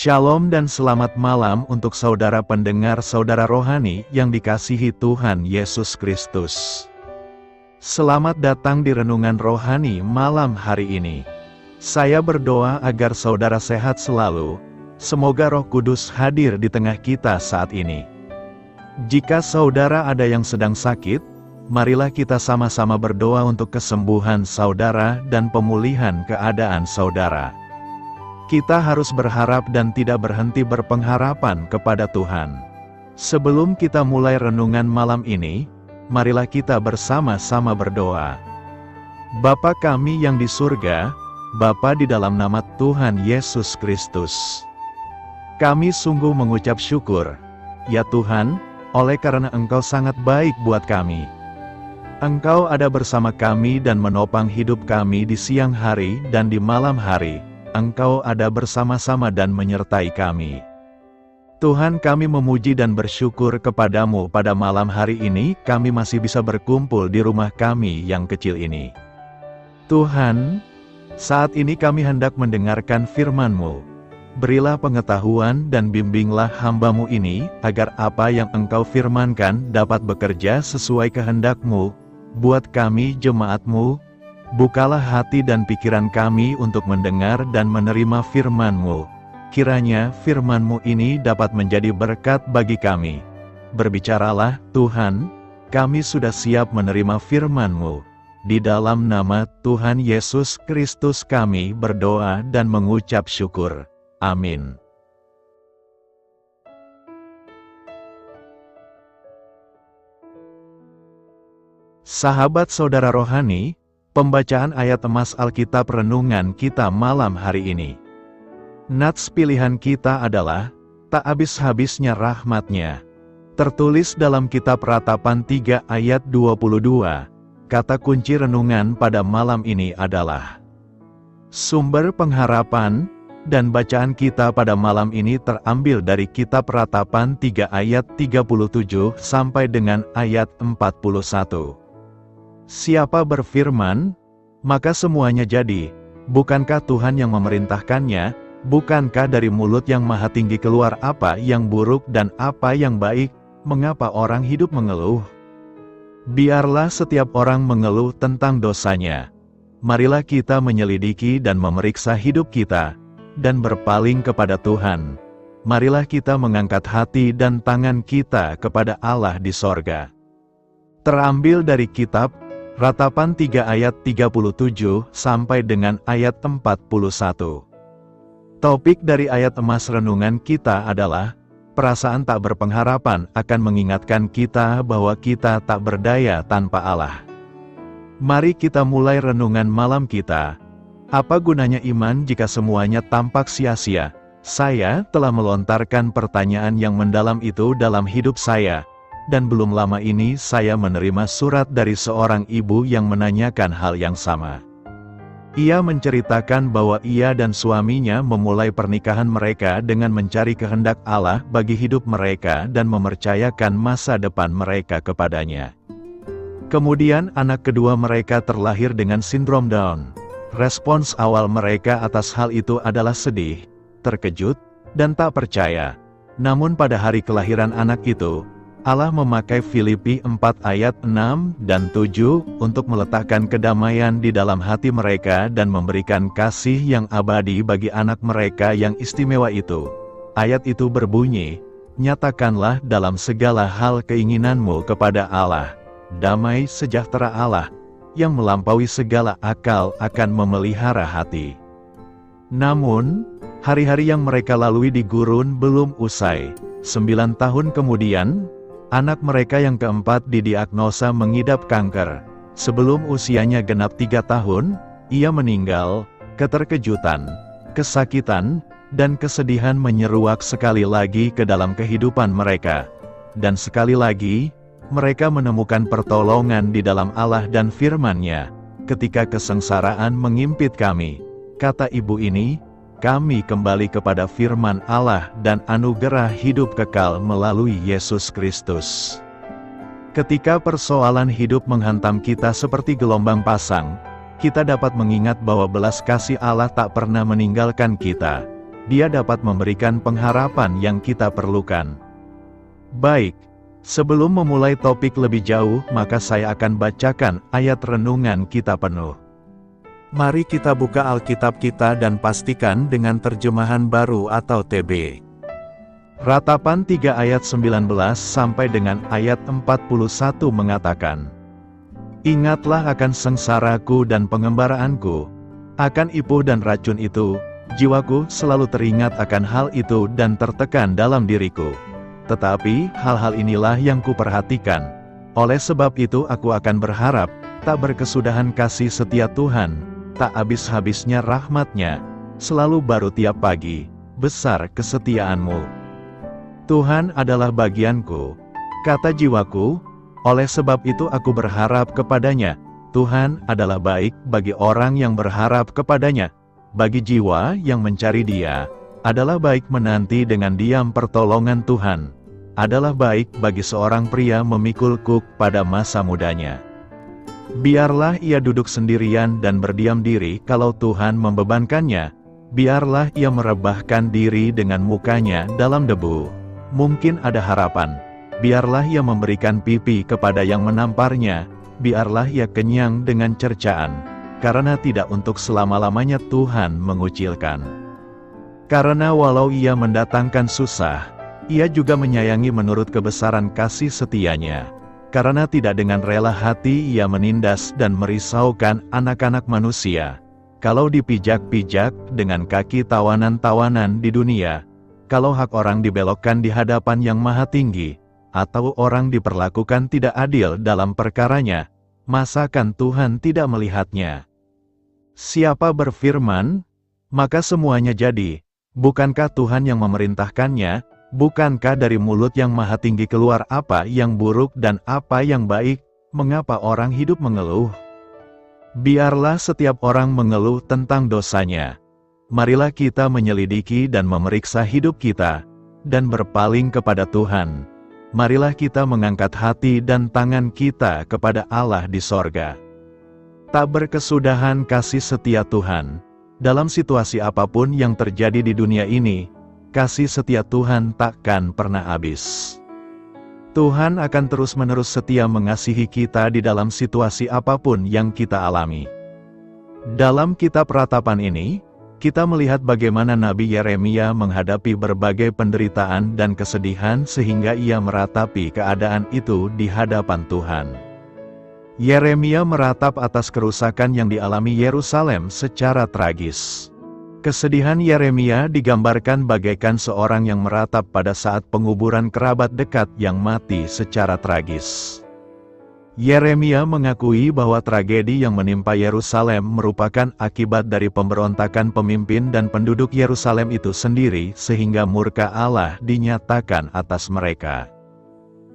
Shalom dan selamat malam untuk saudara pendengar saudara rohani yang dikasihi Tuhan Yesus Kristus. Selamat datang di renungan rohani malam hari ini. Saya berdoa agar saudara sehat selalu, semoga Roh Kudus hadir di tengah kita saat ini. Jika saudara ada yang sedang sakit, marilah kita sama-sama berdoa untuk kesembuhan saudara dan pemulihan keadaan saudara. Kita harus berharap dan tidak berhenti berpengharapan kepada Tuhan. Sebelum kita mulai renungan malam ini, marilah kita bersama-sama berdoa. Bapa kami yang di surga, Bapa di dalam nama Tuhan Yesus Kristus. Kami sungguh mengucap syukur, ya Tuhan, oleh karena Engkau sangat baik buat kami. Engkau ada bersama kami dan menopang hidup kami di siang hari dan di malam hari. Engkau ada bersama-sama dan menyertai kami. Tuhan, kami memuji dan bersyukur kepadamu pada malam hari ini kami masih bisa berkumpul di rumah kami yang kecil ini. Tuhan, saat ini kami hendak mendengarkan firman-Mu. Berilah pengetahuan dan bimbinglah hamba-Mu ini, agar apa yang Engkau firmankan dapat bekerja sesuai kehendak-Mu, buat kami jemaat-Mu. Bukalah hati dan pikiran kami untuk mendengar dan menerima firman-Mu. Kiranya firman-Mu ini dapat menjadi berkat bagi kami. Berbicaralah, Tuhan, kami sudah siap menerima firman-Mu. Di dalam nama Tuhan Yesus Kristus kami berdoa dan mengucap syukur. Amin. Sahabat saudara rohani, pembacaan ayat emas Alkitab renungan kita malam hari ini. Nats pilihan kita adalah, tak habis-habisnya rahmat-Nya. Tertulis dalam kitab Ratapan 3 ayat 22. Kata kunci renungan pada malam ini adalah sumber pengharapan, dan bacaan kita pada malam ini terambil dari kitab Ratapan 3 ayat 37 sampai dengan ayat 41. Siapa berfirman, maka semuanya jadi. Bukankah Tuhan yang memerintahkannya? Bukankah dari mulut yang maha tinggi keluar apa yang buruk dan apa yang baik? Mengapa orang hidup mengeluh? Biarlah setiap orang mengeluh tentang dosanya. Marilah kita menyelidiki dan memeriksa hidup kita, dan berpaling kepada Tuhan. Marilah kita mengangkat hati dan tangan kita kepada Allah di sorga. Terambil dari kitab Ratapan 3 ayat 37 sampai dengan ayat 41. Topik dari ayat emas renungan kita adalah, perasaan tak berpengharapan akan mengingatkan kita bahwa kita tak berdaya tanpa Allah. Mari kita mulai renungan malam kita. Apa gunanya iman jika semuanya tampak sia-sia? Saya telah melontarkan pertanyaan yang mendalam itu dalam hidup saya. Dan belum lama ini saya menerima surat dari seorang ibu yang menanyakan hal yang sama. Ia menceritakan bahwa ia dan suaminya memulai pernikahan mereka dengan mencari kehendak Allah bagi hidup mereka dan mempercayakan masa depan mereka kepadanya. Kemudian anak kedua mereka terlahir dengan sindrom Down. Respons awal mereka atas hal itu adalah sedih, terkejut, dan tak percaya. Namun pada hari kelahiran anak itu, Allah memakai Filipi 4 ayat 6 dan 7 untuk meletakkan kedamaian di dalam hati mereka dan memberikan kasih yang abadi bagi anak mereka yang istimewa itu. Ayat itu berbunyi, nyatakanlah dalam segala hal keinginanmu kepada Allah. Damai sejahtera Allah, yang melampaui segala akal akan memelihara hati. Namun, hari-hari yang mereka lalui di gurun belum usai. 9 tahun kemudian, anak mereka yang keempat didiagnosa mengidap kanker. Sebelum usianya genap 3 tahun, ia meninggal. Keterkejutan, kesakitan, dan kesedihan menyeruak sekali lagi ke dalam kehidupan mereka. Dan sekali lagi, mereka menemukan pertolongan di dalam Allah dan firman-Nya. Ketika kesengsaraan mengimpit kami, kata ibu ini, kami kembali kepada firman Allah dan anugerah hidup kekal melalui Yesus Kristus. Ketika persoalan hidup menghantam kita seperti gelombang pasang, kita dapat mengingat bahwa belas kasih Allah tak pernah meninggalkan kita. Dia dapat memberikan pengharapan yang kita perlukan. Baik, sebelum memulai topik lebih jauh, maka saya akan bacakan ayat renungan kita penuh. Mari kita buka Alkitab kita dan pastikan dengan terjemahan baru atau TB. Ratapan 3 ayat 19 sampai dengan ayat 41 mengatakan, "Ingatlah akan sengsaraku dan pengembaraanku, akan ipuh dan racun itu, jiwaku selalu teringat akan hal itu dan tertekan dalam diriku. Tetapi hal-hal inilah yang kuperhatikan. Oleh sebab itu aku akan berharap, tak berkesudahan kasih setia Tuhan, tak habis-habisnya rahmat-Nya, selalu baru tiap pagi, besar kesetiaan-Mu. Tuhan adalah bagianku, kata jiwaku, oleh sebab itu aku berharap kepada-Nya. Tuhan adalah baik bagi orang yang berharap kepada-Nya. Bagi jiwa yang mencari Dia, adalah baik menanti dengan diam pertolongan Tuhan. Adalah baik bagi seorang pria memikul kuk pada masa mudanya. Biarlah ia duduk sendirian dan berdiam diri kalau Tuhan membebankannya. Biarlah ia merebahkan diri dengan mukanya dalam debu. Mungkin ada harapan. Biarlah ia memberikan pipi kepada yang menamparnya. Biarlah ia kenyang dengan cercaan. Karena tidak untuk selama-lamanya Tuhan mengucilkan. Karena walau ia mendatangkan susah, ia juga menyayangi menurut kebesaran kasih setia-Nya. Karena tidak dengan rela hati ia menindas dan merisaukan anak-anak manusia. Kalau dipijak-pijak dengan kaki tawanan-tawanan di dunia, kalau hak orang dibelokkan di hadapan Yang Maha Tinggi, atau orang diperlakukan tidak adil dalam perkaranya, masakan Tuhan tidak melihatnya? Siapa berfirman, maka semuanya jadi. Bukankah Tuhan yang memerintahkannya? Bukankah dari mulut Yang Maha Tinggi keluar apa yang buruk dan apa yang baik? Mengapa orang hidup mengeluh? Biarlah setiap orang mengeluh tentang dosanya. Marilah kita menyelidiki dan memeriksa hidup kita, dan berpaling kepada Tuhan. Marilah kita mengangkat hati dan tangan kita kepada Allah di sorga. Tak berkesudahan kasih setia Tuhan. Dalam situasi apapun yang terjadi di dunia ini, kasih setia Tuhan takkan pernah habis. Tuhan akan terus-menerus setia mengasihi kita di dalam situasi apapun yang kita alami. Dalam kitab Ratapan ini, kita melihat bagaimana Nabi Yeremia menghadapi berbagai penderitaan dan kesedihan sehingga ia meratapi keadaan itu di hadapan Tuhan. Yeremia meratap atas kerusakan yang dialami Yerusalem secara tragis. Kesedihan Yeremia digambarkan bagaikan seorang yang meratap pada saat penguburan kerabat dekat yang mati secara tragis. Yeremia mengakui bahwa tragedi yang menimpa Yerusalem merupakan akibat dari pemberontakan pemimpin dan penduduk Yerusalem itu sendiri sehingga murka Allah dinyatakan atas mereka.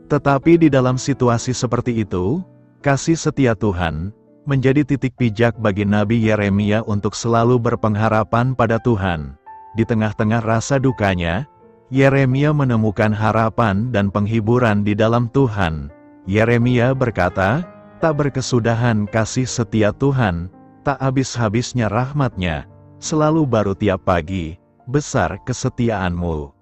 Tetapi di dalam situasi seperti itu, kasih setia Tuhan menjadi titik pijak bagi Nabi Yeremia untuk selalu berpengharapan pada Tuhan. Di tengah-tengah rasa dukanya, Yeremia menemukan harapan dan penghiburan di dalam Tuhan. Yeremia berkata, tak berkesudahan kasih setia Tuhan, tak habis-habisnya rahmat-Nya, selalu baru tiap pagi, besar kesetiaan-Mu.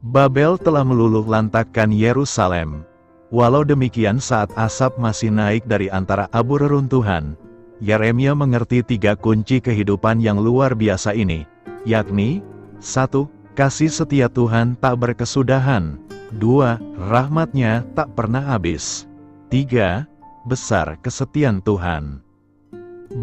Babel telah meluluh lantakkan Yerusalem. Walau demikian saat asap masih naik dari antara abu reruntuhan, Yeremia mengerti 3 kunci kehidupan yang luar biasa ini, yakni 1. Kasih setia Tuhan tak berkesudahan. 2. Rahmat-Nya tak pernah habis. 3. Besar kesetiaan Tuhan.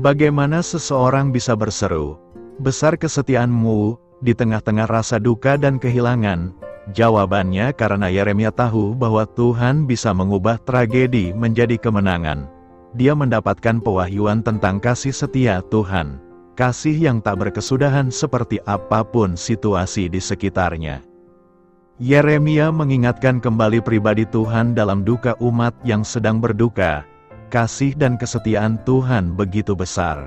Bagaimana seseorang bisa berseru, besar kesetiaan-Mu, di tengah-tengah rasa duka dan kehilangan? Jawabannya karena Yeremia tahu bahwa Tuhan bisa mengubah tragedi menjadi kemenangan. Dia mendapatkan pewahyuan tentang kasih setia Tuhan. Kasih yang tak berkesudahan seperti apapun situasi di sekitarnya. Yeremia mengingatkan kembali pribadi Tuhan dalam duka umat yang sedang berduka. Kasih dan kesetiaan Tuhan begitu besar.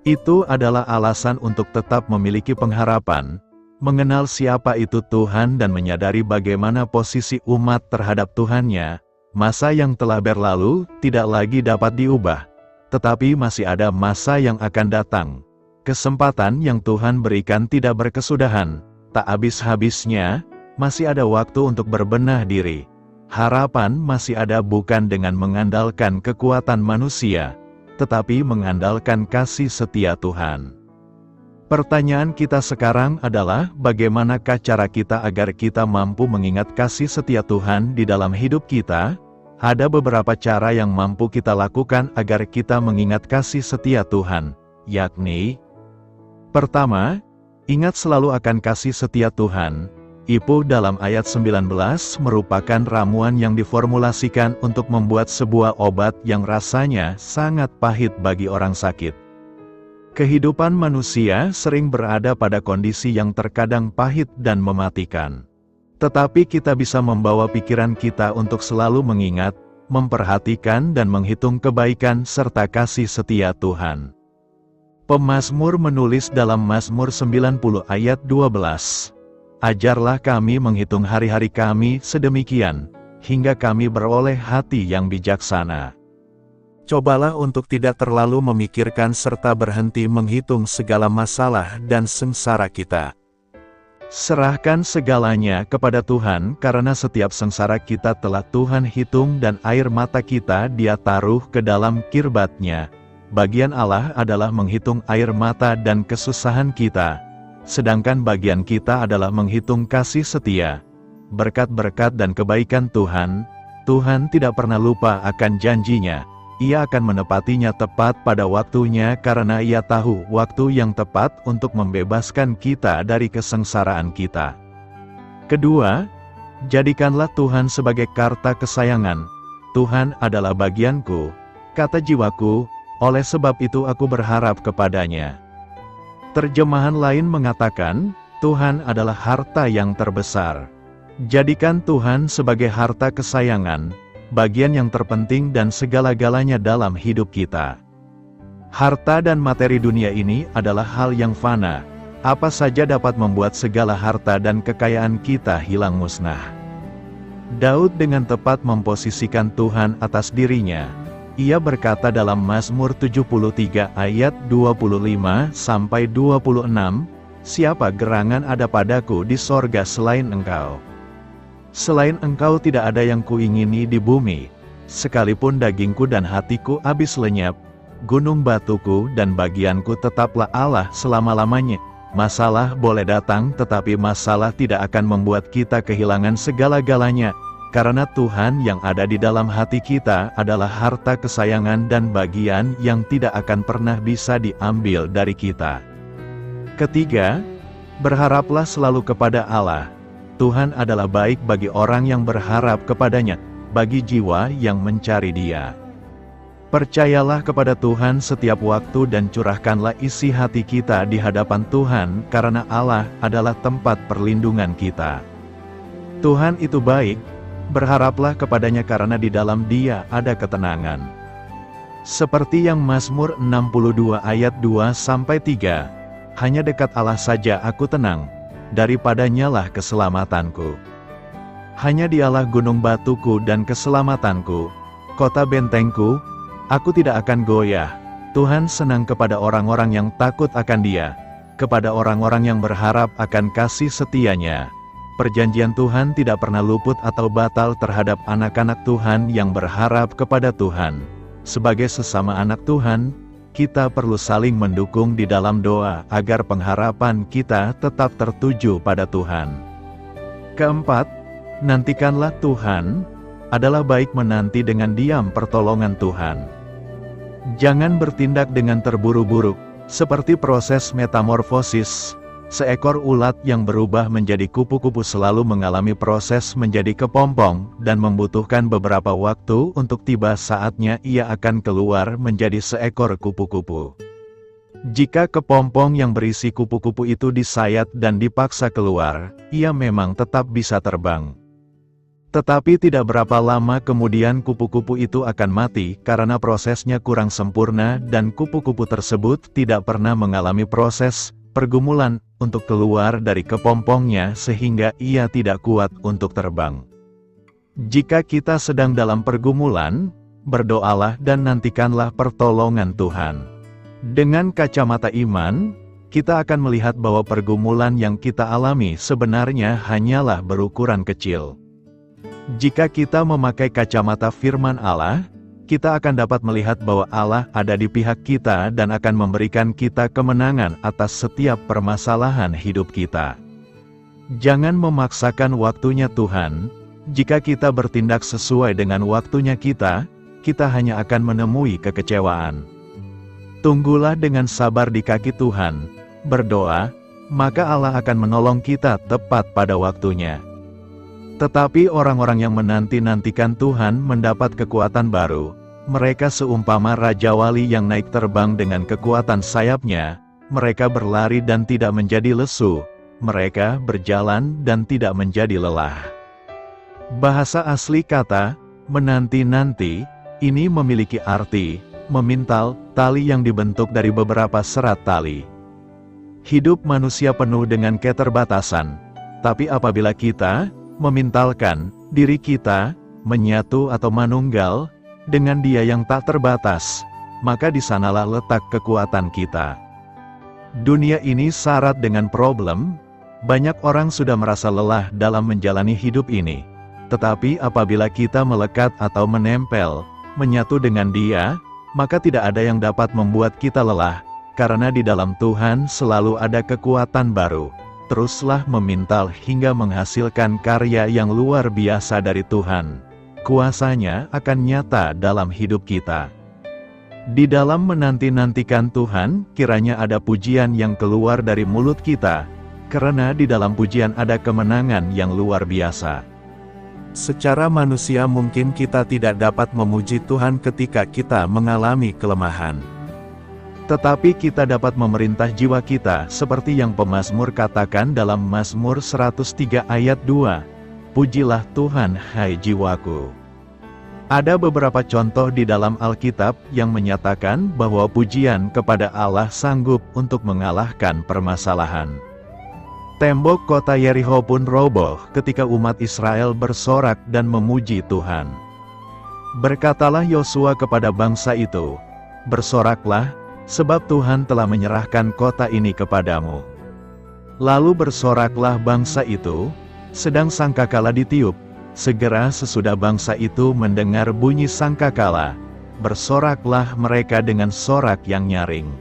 Itu adalah alasan untuk tetap memiliki pengharapan, mengenal siapa itu Tuhan dan menyadari bagaimana posisi umat terhadap Tuhannya. Masa yang telah berlalu tidak lagi dapat diubah, tetapi masih ada masa yang akan datang. Kesempatan yang Tuhan berikan tidak berkesudahan, tak habis-habisnya, masih ada waktu untuk berbenah diri. Harapan masih ada bukan dengan mengandalkan kekuatan manusia, tetapi mengandalkan kasih setia Tuhan. Pertanyaan kita sekarang adalah, bagaimanakah cara kita agar kita mampu mengingat kasih setia Tuhan di dalam hidup kita? Ada beberapa cara yang mampu kita lakukan agar kita mengingat kasih setia Tuhan, yakni: pertama, ingat selalu akan kasih setia Tuhan. Ipuh dalam ayat 19 merupakan ramuan yang diformulasikan untuk membuat sebuah obat yang rasanya sangat pahit bagi orang sakit. Kehidupan manusia sering berada pada kondisi yang terkadang pahit dan mematikan. Tetapi kita bisa membawa pikiran kita untuk selalu mengingat, memperhatikan dan menghitung kebaikan serta kasih setia Tuhan. Pemazmur menulis dalam Mazmur 90 ayat 12, "Ajarlah kami menghitung hari-hari kami sedemikian, hingga kami beroleh hati yang bijaksana." Cobalah untuk tidak terlalu memikirkan serta berhenti menghitung segala masalah dan sengsara kita. Serahkan segalanya kepada Tuhan karena setiap sengsara kita telah Tuhan hitung dan air mata kita Dia taruh ke dalam kirbat-Nya. Bagian Allah adalah menghitung air mata dan kesusahan kita, sedangkan bagian kita adalah menghitung kasih setia, berkat-berkat dan kebaikan Tuhan. Tuhan tidak pernah lupa akan janjinya. Ia akan menepatinya tepat pada waktunya karena Ia tahu waktu yang tepat untuk membebaskan kita dari kesengsaraan kita. Kedua, jadikanlah Tuhan sebagai karta kesayangan. Tuhan adalah bagianku, kata jiwaku, oleh sebab itu aku berharap kepadanya. Terjemahan lain mengatakan, Tuhan adalah harta yang terbesar. Jadikan Tuhan sebagai harta kesayangan, bagian yang terpenting dan segala-galanya dalam hidup kita. Harta dan materi dunia ini adalah hal yang fana. Apa saja dapat membuat segala harta dan kekayaan kita hilang musnah. Daud dengan tepat memposisikan Tuhan atas dirinya. Ia berkata dalam Mazmur 73 ayat 25-26, "Siapa gerangan ada padaku di sorga selain Engkau? Selain Engkau tidak ada yang kuingini di bumi. Sekalipun dagingku dan hatiku habis lenyap, gunung batuku dan bagianku tetaplah Allah selama-lamanya." Masalah boleh datang, tetapi masalah tidak akan membuat kita kehilangan segala-galanya, karena Tuhan yang ada di dalam hati kita adalah harta kesayangan dan bagian yang tidak akan pernah bisa diambil dari kita. Ketiga, berharaplah selalu kepada Allah. Tuhan adalah baik bagi orang yang berharap kepadanya, bagi jiwa yang mencari Dia. Percayalah kepada Tuhan setiap waktu dan curahkanlah isi hati kita di hadapan Tuhan karena Allah adalah tempat perlindungan kita. Tuhan itu baik, berharaplah kepadanya karena di dalam Dia ada ketenangan. Seperti yang Mazmur 62 ayat 2-3, "Hanya dekat Allah saja aku tenang, daripadanyalah keselamatanku. Hanya Dialah gunung batuku dan keselamatanku, kota bentengku, aku tidak akan goyah." Tuhan senang kepada orang-orang yang takut akan Dia, kepada orang-orang yang berharap akan kasih setia-Nya. Perjanjian Tuhan tidak pernah luput atau batal terhadap anak-anak Tuhan yang berharap kepada Tuhan. Sebagai sesama anak Tuhan, kita perlu saling mendukung di dalam doa agar pengharapan kita tetap tertuju pada Tuhan. Keempat, nantikanlah Tuhan. Adalah baik menanti dengan diam pertolongan Tuhan. Jangan bertindak dengan terburu-buru, seperti proses metamorfosis. Seekor ulat yang berubah menjadi kupu-kupu selalu mengalami proses menjadi kepompong dan membutuhkan beberapa waktu untuk tiba saatnya ia akan keluar menjadi seekor kupu-kupu. Jika kepompong yang berisi kupu-kupu itu disayat dan dipaksa keluar, ia memang tetap bisa terbang. Tetapi tidak berapa lama kemudian kupu-kupu itu akan mati karena prosesnya kurang sempurna dan kupu-kupu tersebut tidak pernah mengalami proses pergumulan untuk keluar dari kepompongnya sehingga ia tidak kuat untuk terbang. Jika kita sedang dalam pergumulan, berdoalah dan nantikanlah pertolongan Tuhan. Dengan kacamata iman, kita akan melihat bahwa pergumulan yang kita alami sebenarnya hanyalah berukuran kecil. Jika kita memakai kacamata firman Allah, kita akan dapat melihat bahwa Allah ada di pihak kita dan akan memberikan kita kemenangan atas setiap permasalahan hidup kita. Jangan memaksakan waktunya Tuhan. Jika kita bertindak sesuai dengan waktunya kita hanya akan menemui kekecewaan. Tunggulah dengan sabar di kaki Tuhan, berdoa, maka Allah akan menolong kita tepat pada waktunya. Tetapi orang-orang yang menanti-nantikan Tuhan mendapat kekuatan baru. Mereka seumpama Raja Wali yang naik terbang dengan kekuatan sayapnya. Mereka berlari dan tidak menjadi lesu. Mereka berjalan dan tidak menjadi lelah. Bahasa asli kata, menanti-nanti, ini memiliki arti, memintal, tali yang dibentuk dari beberapa serat tali. Hidup manusia penuh dengan keterbatasan. Tapi apabila kita memintalkan diri kita, menyatu atau manunggal dengan Dia yang tak terbatas, maka di sanalah letak kekuatan kita. Dunia ini syarat dengan problem. Banyak orang sudah merasa lelah dalam menjalani hidup ini. Tetapi apabila kita melekat atau menempel, menyatu dengan Dia, maka tidak ada yang dapat membuat kita lelah, karena di dalam Tuhan selalu ada kekuatan baru. Teruslah memintal hingga menghasilkan karya yang luar biasa dari Tuhan. Kuasa-Nya akan nyata dalam hidup kita. Di dalam menanti-nantikan Tuhan, kiranya ada pujian yang keluar dari mulut kita, karena di dalam pujian ada kemenangan yang luar biasa. Secara manusia mungkin kita tidak dapat memuji Tuhan ketika kita mengalami kelemahan. Tetapi kita dapat memerintah jiwa kita seperti yang pemazmur katakan dalam Mazmur 103 ayat 2. Pujilah Tuhan hai jiwaku. Ada beberapa contoh di dalam Alkitab yang menyatakan bahwa pujian kepada Allah sanggup untuk mengalahkan permasalahan. Tembok kota Yerikho pun roboh ketika umat Israel bersorak dan memuji Tuhan. Berkatalah Yosua kepada bangsa itu, "Bersoraklah, sebab Tuhan telah menyerahkan kota ini kepadamu." Lalu bersoraklah bangsa itu, sedang sangkakala ditiup. Segera sesudah bangsa itu mendengar bunyi sangkakala, bersoraklah mereka dengan sorak yang nyaring.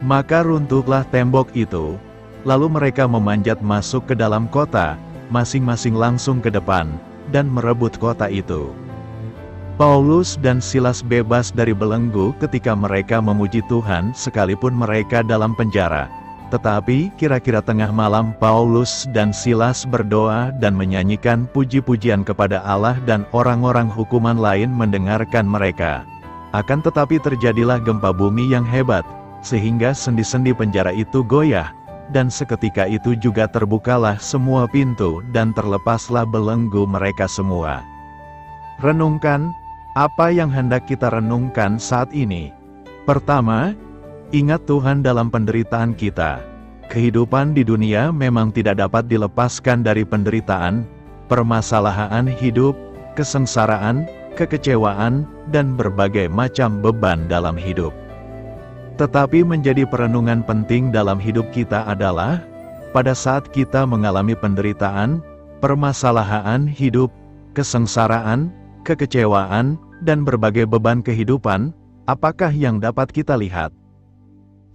Maka runtuhlah tembok itu, lalu mereka memanjat masuk ke dalam kota, masing-masing langsung ke depan, dan merebut kota itu. Paulus dan Silas bebas dari belenggu ketika mereka memuji Tuhan sekalipun mereka dalam penjara. Tetapi kira-kira tengah malam Paulus dan Silas berdoa dan menyanyikan puji-pujian kepada Allah dan orang-orang hukuman lain mendengarkan mereka. Akan tetapi terjadilah gempa bumi yang hebat, sehingga sendi-sendi penjara itu goyah, dan seketika itu juga terbukalah semua pintu dan terlepaslah belenggu mereka semua. Renungkan, apa yang hendak kita renungkan saat ini? Pertama, ingat Tuhan dalam penderitaan kita. Kehidupan di dunia memang tidak dapat dilepaskan dari penderitaan, permasalahan hidup, kesengsaraan, kekecewaan, dan berbagai macam beban dalam hidup. Tetapi menjadi perenungan penting dalam hidup kita adalah, pada saat kita mengalami penderitaan, permasalahan hidup, kesengsaraan, kekecewaan, dan berbagai beban kehidupan, apakah yang dapat kita lihat?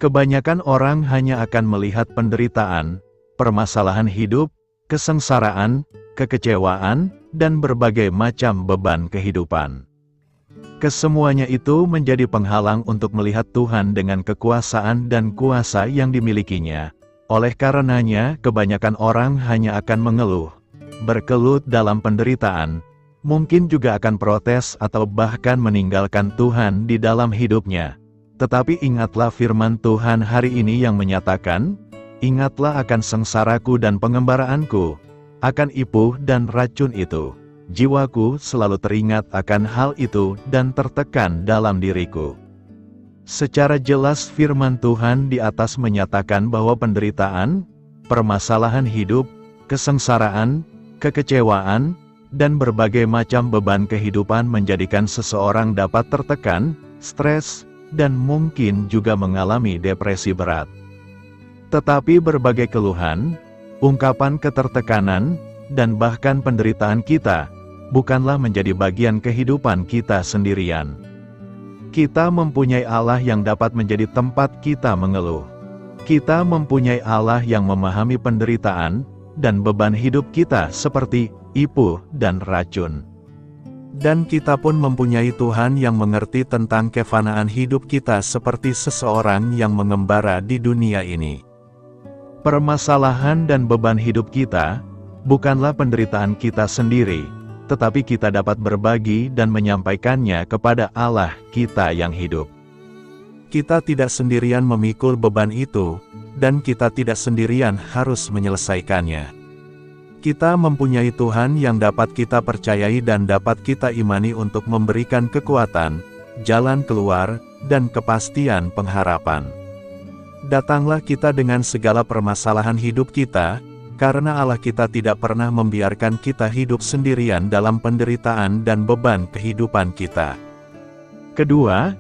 Kebanyakan orang hanya akan melihat penderitaan, permasalahan hidup, kesengsaraan, kekecewaan, dan berbagai macam beban kehidupan. Kesemuanya itu menjadi penghalang untuk melihat Tuhan dengan kekuasaan dan kuasa yang dimilikinya. Oleh karenanya, kebanyakan orang hanya akan mengeluh, berkelut dalam penderitaan, mungkin juga akan protes atau bahkan meninggalkan Tuhan di dalam hidupnya. Tetapi ingatlah firman Tuhan hari ini yang menyatakan, "Ingatlah akan sengsaraku dan pengembaraanku, akan ipuh dan racun itu. Jiwaku selalu teringat akan hal itu dan tertekan dalam diriku." Secara jelas firman Tuhan di atas menyatakan bahwa penderitaan, permasalahan hidup, kesengsaraan, kekecewaan, dan berbagai macam beban kehidupan menjadikan seseorang dapat tertekan, stres, dan mungkin juga mengalami depresi berat. Tetapi berbagai keluhan, ungkapan ketertekanan, dan bahkan penderitaan kita, bukanlah menjadi bagian kehidupan kita sendirian. Kita mempunyai Allah yang dapat menjadi tempat kita mengeluh. Kita mempunyai Allah yang memahami penderitaan dan beban hidup kita seperti ipuh dan racun. Dan kita pun mempunyai Tuhan yang mengerti tentang kefanaan hidup kita seperti seseorang yang mengembara di dunia ini. Permasalahan dan beban hidup kita bukanlah penderitaan kita sendiri, tetapi kita dapat berbagi dan menyampaikannya kepada Allah kita yang hidup. Kita tidak sendirian memikul beban itu, dan kita tidak sendirian harus menyelesaikannya. Kita mempunyai Tuhan yang dapat kita percayai dan dapat kita imani untuk memberikan kekuatan, jalan keluar, dan kepastian pengharapan. Datanglah kita dengan segala permasalahan hidup kita, karena Allah kita tidak pernah membiarkan kita hidup sendirian dalam penderitaan dan beban kehidupan kita. Kedua,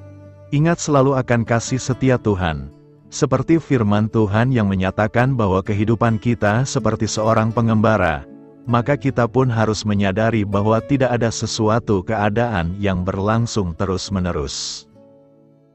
ingat selalu akan kasih setia Tuhan. Seperti firman Tuhan yang menyatakan bahwa kehidupan kita seperti seorang pengembara, maka kita pun harus menyadari bahwa tidak ada sesuatu keadaan yang berlangsung terus-menerus.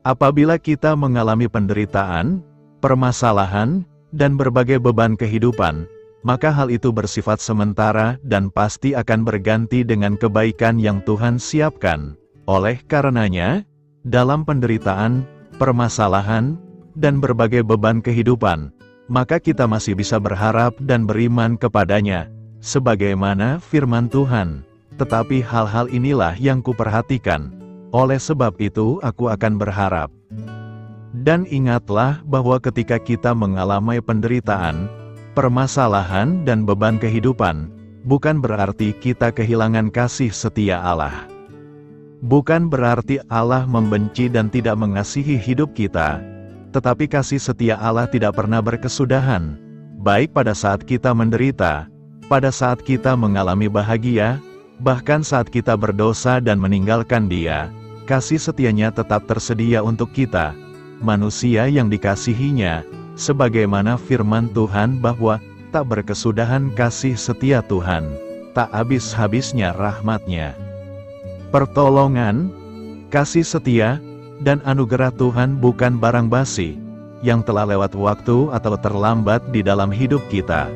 Apabila kita mengalami penderitaan, permasalahan, dan berbagai beban kehidupan, maka hal itu bersifat sementara dan pasti akan berganti dengan kebaikan yang Tuhan siapkan. Oleh karenanya, dalam penderitaan, permasalahan, dan berbagai beban kehidupan, maka kita masih bisa berharap dan beriman kepadanya, sebagaimana firman Tuhan. Tetapi hal-hal inilah yang kuperhatikan. Oleh sebab itu aku akan berharap. Dan ingatlah bahwa ketika kita mengalami penderitaan, permasalahan dan beban kehidupan, bukan berarti kita kehilangan kasih setia Allah. Bukan berarti Allah membenci dan tidak mengasihi hidup kita, tetapi kasih setia Allah tidak pernah berkesudahan, baik pada saat kita menderita, pada saat kita mengalami bahagia, bahkan saat kita berdosa dan meninggalkan Dia, kasih setianya tetap tersedia untuk kita, manusia yang dikasihinya, sebagaimana firman Tuhan bahwa, tak berkesudahan kasih setia Tuhan, tak habis-habisnya rahmat-Nya. Pertolongan, kasih setia, dan anugerah Tuhan bukan barang basi, yang telah lewat waktu atau terlambat di dalam hidup kita.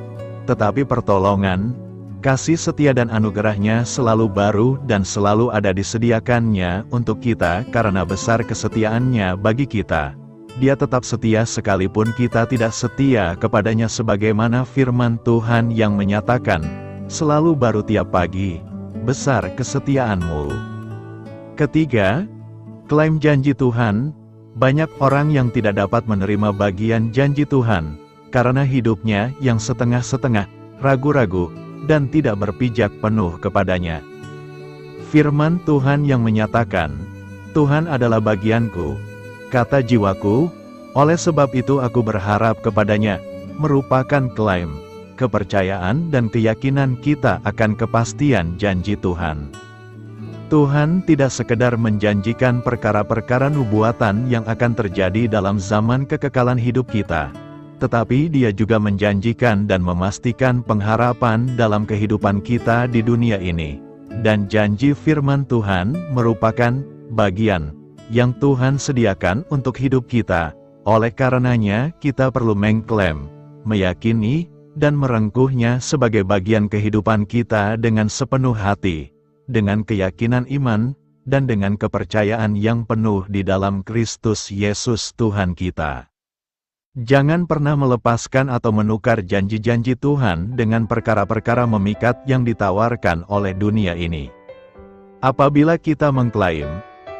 Tetapi pertolongan, kasih setia dan anugerah-Nya selalu baru dan selalu ada disediakannya untuk kita karena besar kesetiaan-Nya bagi kita. Dia tetap setia sekalipun kita tidak setia kepadanya sebagaimana firman Tuhan yang menyatakan, selalu baru tiap pagi, besar kesetiaan-Mu. Ketiga, klaim janji Tuhan. Banyak orang yang tidak dapat menerima bagian janji Tuhan, karena hidupnya yang setengah-setengah, ragu-ragu, dan tidak berpijak penuh kepadanya. Firman Tuhan yang menyatakan, Tuhan adalah bagianku, kata jiwaku, oleh sebab itu aku berharap kepadanya, merupakan klaim, kepercayaan dan keyakinan kita akan kepastian janji Tuhan. Tuhan tidak sekedar menjanjikan perkara-perkara nubuatan yang akan terjadi dalam zaman kekekalan hidup kita, tetapi Dia juga menjanjikan dan memastikan pengharapan dalam kehidupan kita di dunia ini. Dan janji firman Tuhan merupakan bagian yang Tuhan sediakan untuk hidup kita. Oleh karenanya, kita perlu mengklaim, meyakini, dan merengkuhnya sebagai bagian kehidupan kita dengan sepenuh hati, dengan keyakinan iman, dan dengan kepercayaan yang penuh di dalam Kristus Yesus Tuhan kita. Jangan pernah melepaskan atau menukar janji-janji Tuhan dengan perkara-perkara memikat yang ditawarkan oleh dunia ini. Apabila kita mengklaim,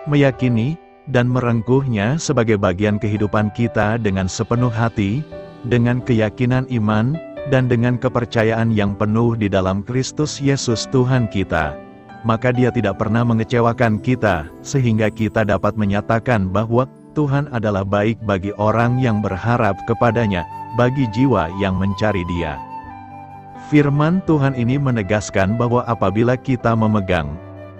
meyakini, dan merengkuhnya sebagai bagian kehidupan kita dengan sepenuh hati, dengan keyakinan iman, dan dengan kepercayaan yang penuh di dalam Kristus Yesus Tuhan kita, maka Dia tidak pernah mengecewakan kita, sehingga kita dapat menyatakan bahwa Tuhan adalah baik bagi orang yang berharap kepadanya, bagi jiwa yang mencari Dia. Firman Tuhan ini menegaskan bahwa apabila kita memegang,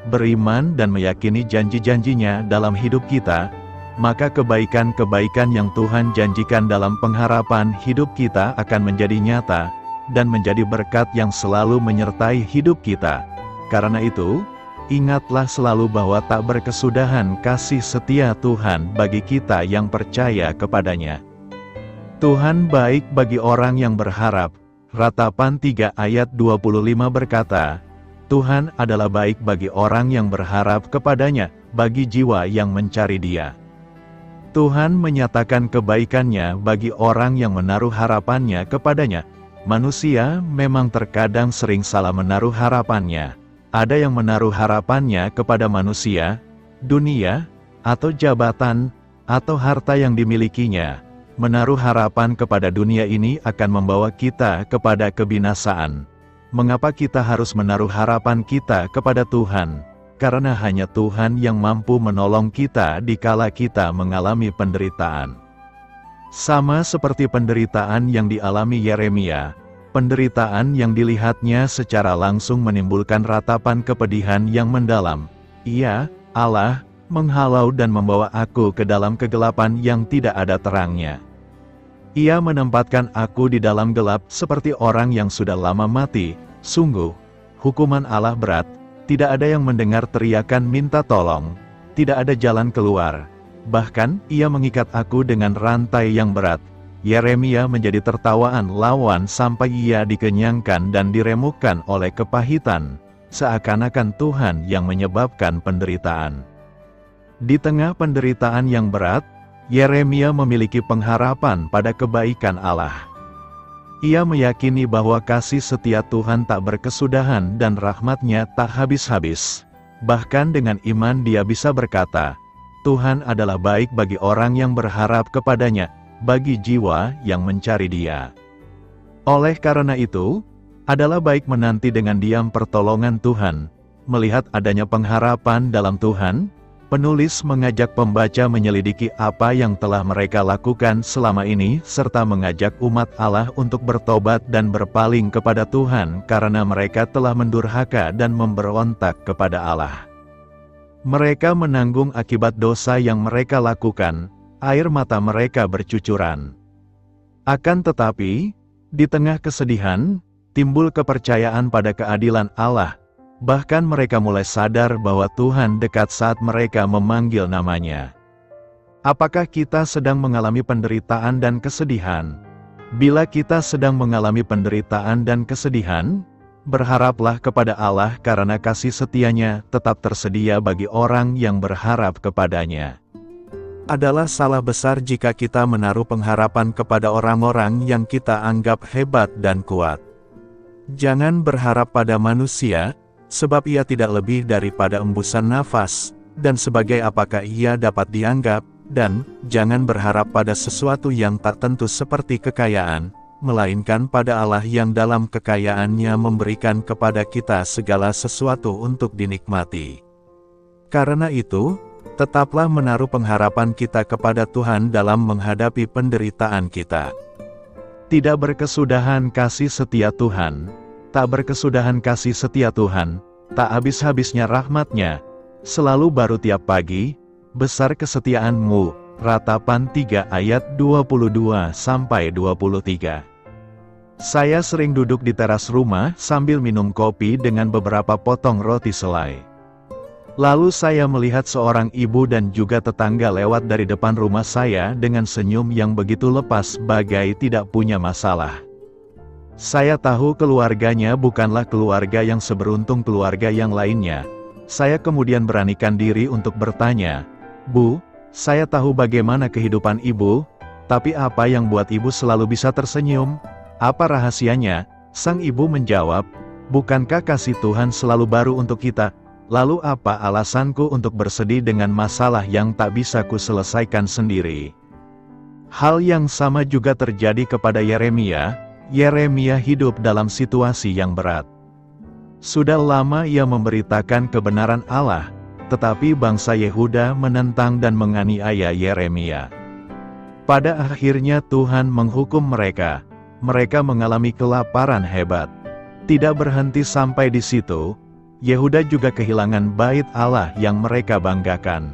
beriman dan meyakini janji-janjinya dalam hidup kita, maka kebaikan-kebaikan yang Tuhan janjikan dalam pengharapan hidup kita akan menjadi nyata, dan menjadi berkat yang selalu menyertai hidup kita. Karena itu, ingatlah selalu bahwa tak berkesudahan kasih setia Tuhan bagi kita yang percaya kepadanya. Tuhan baik bagi orang yang berharap. Ratapan 3 ayat 25 berkata, Tuhan adalah baik bagi orang yang berharap kepadanya, bagi jiwa yang mencari Dia. Tuhan menyatakan kebaikannya bagi orang yang menaruh harapannya kepadanya. Manusia memang terkadang sering salah menaruh harapannya. Ada yang menaruh harapannya kepada manusia, dunia, atau jabatan, atau harta yang dimilikinya. Menaruh harapan kepada dunia ini akan membawa kita kepada kebinasaan. Mengapa kita harus menaruh harapan kita kepada Tuhan? Karena hanya Tuhan yang mampu menolong kita dikala kita mengalami penderitaan. Sama seperti penderitaan yang dialami Yeremia, penderitaan yang dilihatnya secara langsung menimbulkan ratapan kepedihan yang mendalam. Ia, Allah, menghalau dan membawa aku ke dalam kegelapan yang tidak ada terangnya. Ia menempatkan aku di dalam gelap seperti orang yang sudah lama mati. Sungguh, hukuman Allah berat. Tidak ada yang mendengar teriakan minta tolong, tidak ada jalan keluar. Bahkan, ia mengikat aku dengan rantai yang berat. Yeremia menjadi tertawaan lawan sampai ia dikenyangkan dan diremukkan oleh kepahitan, seakan-akan Tuhan yang menyebabkan penderitaan. Di tengah penderitaan yang berat, Yeremia memiliki pengharapan pada kebaikan Allah. Ia meyakini bahwa kasih setia Tuhan tak berkesudahan dan rahmat-Nya tak habis-habis. Bahkan dengan iman dia bisa berkata, Tuhan adalah baik bagi orang yang berharap kepadanya, bagi jiwa yang mencari Dia. Oleh karena itu, adalah baik menanti dengan diam pertolongan Tuhan. Melihat adanya pengharapan dalam Tuhan, penulis mengajak pembaca menyelidiki apa yang telah mereka lakukan selama ini, serta mengajak umat Allah untuk bertobat dan berpaling kepada Tuhan karena mereka telah mendurhaka dan memberontak kepada Allah. Mereka menanggung akibat dosa yang mereka lakukan, air mata mereka bercucuran. Akan tetapi, di tengah kesedihan, timbul kepercayaan pada keadilan Allah. Bahkan mereka mulai sadar bahwa Tuhan dekat saat mereka memanggil namanya. Apakah kita sedang mengalami penderitaan dan kesedihan? Bila kita sedang mengalami penderitaan dan kesedihan, berharaplah kepada Allah karena kasih setia-Nya tetap tersedia bagi orang yang berharap kepadanya. Adalah salah besar jika kita menaruh pengharapan kepada orang-orang yang kita anggap hebat dan kuat. Jangan berharap pada manusia, sebab ia tidak lebih daripada embusan nafas, dan sebagai apakah ia dapat dianggap, dan jangan berharap pada sesuatu yang tak tentu seperti kekayaan, melainkan pada Allah yang dalam kekayaan-Nya memberikan kepada kita segala sesuatu untuk dinikmati. Karena itu, tetaplah menaruh pengharapan kita kepada Tuhan dalam menghadapi penderitaan kita. Tidak berkesudahan kasih setia Tuhan. Tak berkesudahan kasih setia Tuhan, tak habis-habisnya rahmat-Nya, selalu baru tiap pagi, besar kesetiaan-Mu. Ratapan 3 ayat 22-23. Saya sering duduk di teras rumah sambil minum kopi dengan beberapa potong roti selai. Lalu saya melihat seorang ibu dan juga tetangga lewat dari depan rumah saya dengan senyum yang begitu lepas bagai tidak punya masalah. Saya tahu keluarganya bukanlah keluarga yang seberuntung keluarga yang lainnya. Saya kemudian beranikan diri untuk bertanya, Bu, saya tahu bagaimana kehidupan Ibu, tapi apa yang buat Ibu selalu bisa tersenyum? Apa rahasianya? Sang ibu menjawab, bukankah kasih Tuhan selalu baru untuk kita? Lalu apa alasanku untuk bersedih dengan masalah yang tak bisa kuselesaikan sendiri? Hal yang sama juga terjadi kepada Yeremia. Yeremia hidup dalam situasi yang berat. Sudah lama ia memberitakan kebenaran Allah, tetapi bangsa Yehuda menentang dan menganiaya Yeremia. Pada akhirnya Tuhan menghukum mereka. Mereka mengalami kelaparan hebat. Tidak berhenti sampai di situ, Yehuda juga kehilangan bait Allah yang mereka banggakan.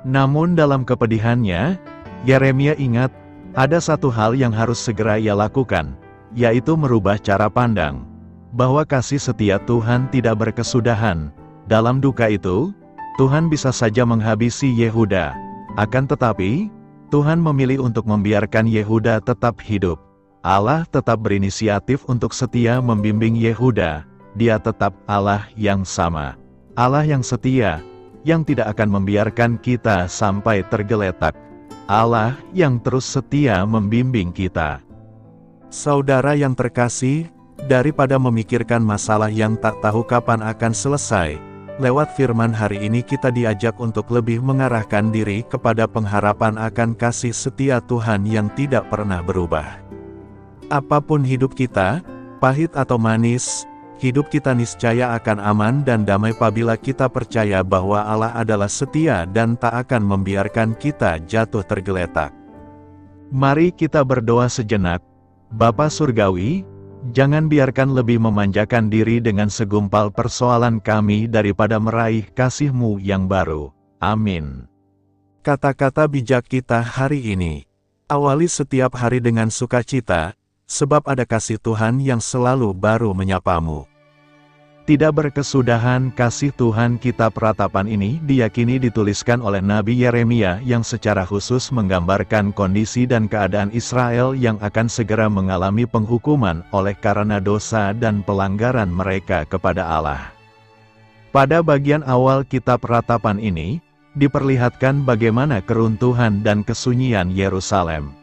Namun dalam kepedihannya, Yeremia ingat, ada satu hal yang harus segera ia lakukan, yaitu merubah cara pandang, bahwa kasih setia Tuhan tidak berkesudahan. Dalam duka itu, Tuhan bisa saja menghabisi Yehuda. Akan tetapi, Tuhan memilih untuk membiarkan Yehuda tetap hidup. Allah tetap berinisiatif untuk setia membimbing Yehuda. Dia tetap Allah yang sama. Allah yang setia, yang tidak akan membiarkan kita sampai tergeletak. Allah yang terus setia membimbing kita. Saudara yang terkasih, daripada memikirkan masalah yang tak tahu kapan akan selesai, lewat firman hari ini kita diajak untuk lebih mengarahkan diri kepada pengharapan akan kasih setia Tuhan yang tidak pernah berubah. Apapun hidup kita, pahit atau manis, hidup kita niscaya akan aman dan damai apabila kita percaya bahwa Allah adalah setia dan tak akan membiarkan kita jatuh tergeletak. Mari kita berdoa sejenak. Bapa Surgawi, jangan biarkan lebih memanjakan diri dengan segumpal persoalan kami daripada meraih kasih-Mu yang baru. Amin. Kata-kata bijak kita hari ini. Awali setiap hari dengan sukacita, sebab ada kasih Tuhan yang selalu baru menyapamu. Tidak berkesudahan kasih Tuhan. Kitab Ratapan ini diyakini dituliskan oleh Nabi Yeremia yang secara khusus menggambarkan kondisi dan keadaan Israel yang akan segera mengalami penghukuman oleh karena dosa dan pelanggaran mereka kepada Allah. Pada bagian awal kitab Ratapan ini, diperlihatkan bagaimana keruntuhan dan kesunyian Yerusalem.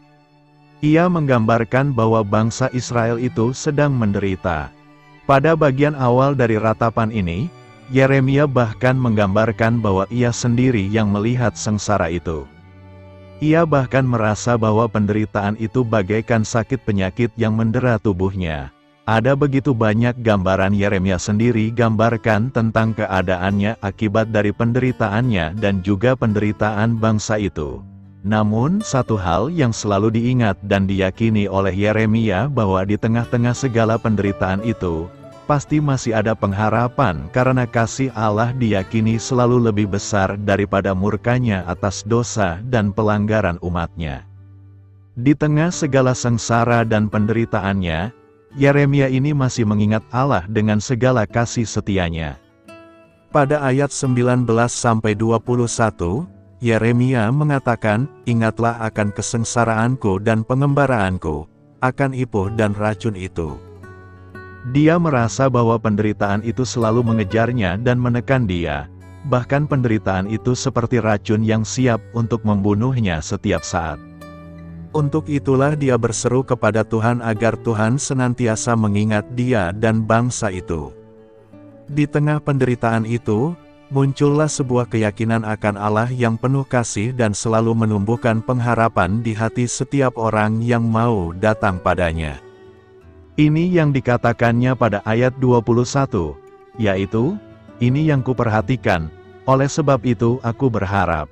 Ia menggambarkan bahwa bangsa Israel itu sedang menderita. Pada bagian awal dari ratapan ini, Yeremia bahkan menggambarkan bahwa ia sendiri yang melihat sengsara itu. Ia bahkan merasa bahwa penderitaan itu bagaikan sakit penyakit yang mendera tubuhnya. Ada begitu banyak gambaran Yeremia sendiri gambarkan tentang keadaannya akibat dari penderitaannya dan juga penderitaan bangsa itu. Namun, satu hal yang selalu diingat dan diyakini oleh Yeremia bahwa di tengah-tengah segala penderitaan itu, pasti masih ada pengharapan karena kasih Allah diyakini selalu lebih besar daripada murkanya atas dosa dan pelanggaran umatnya. Di tengah segala sengsara dan penderitaannya, Yeremia ini masih mengingat Allah dengan segala kasih setianya. Pada ayat 19-21, Yeremia mengatakan, "Ingatlah akan kesengsaraanku dan pengembaraanku, akan ipuh dan racun itu." Dia merasa bahwa penderitaan itu selalu mengejarnya dan menekan dia, bahkan penderitaan itu seperti racun yang siap untuk membunuhnya setiap saat. Untuk itulah dia berseru kepada Tuhan agar Tuhan senantiasa mengingat dia dan bangsa itu. Di tengah penderitaan itu, muncullah sebuah keyakinan akan Allah yang penuh kasih dan selalu menumbuhkan pengharapan di hati setiap orang yang mau datang padanya. Ini yang dikatakannya pada ayat 21, yaitu, "Ini yang kuperhatikan, oleh sebab itu aku berharap."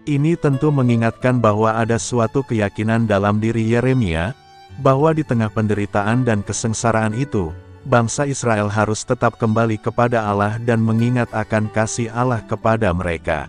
Ini tentu mengingatkan bahwa ada suatu keyakinan dalam diri Yeremia, bahwa di tengah penderitaan dan kesengsaraan itu, bangsa Israel harus tetap kembali kepada Allah dan mengingat akan kasih Allah kepada mereka.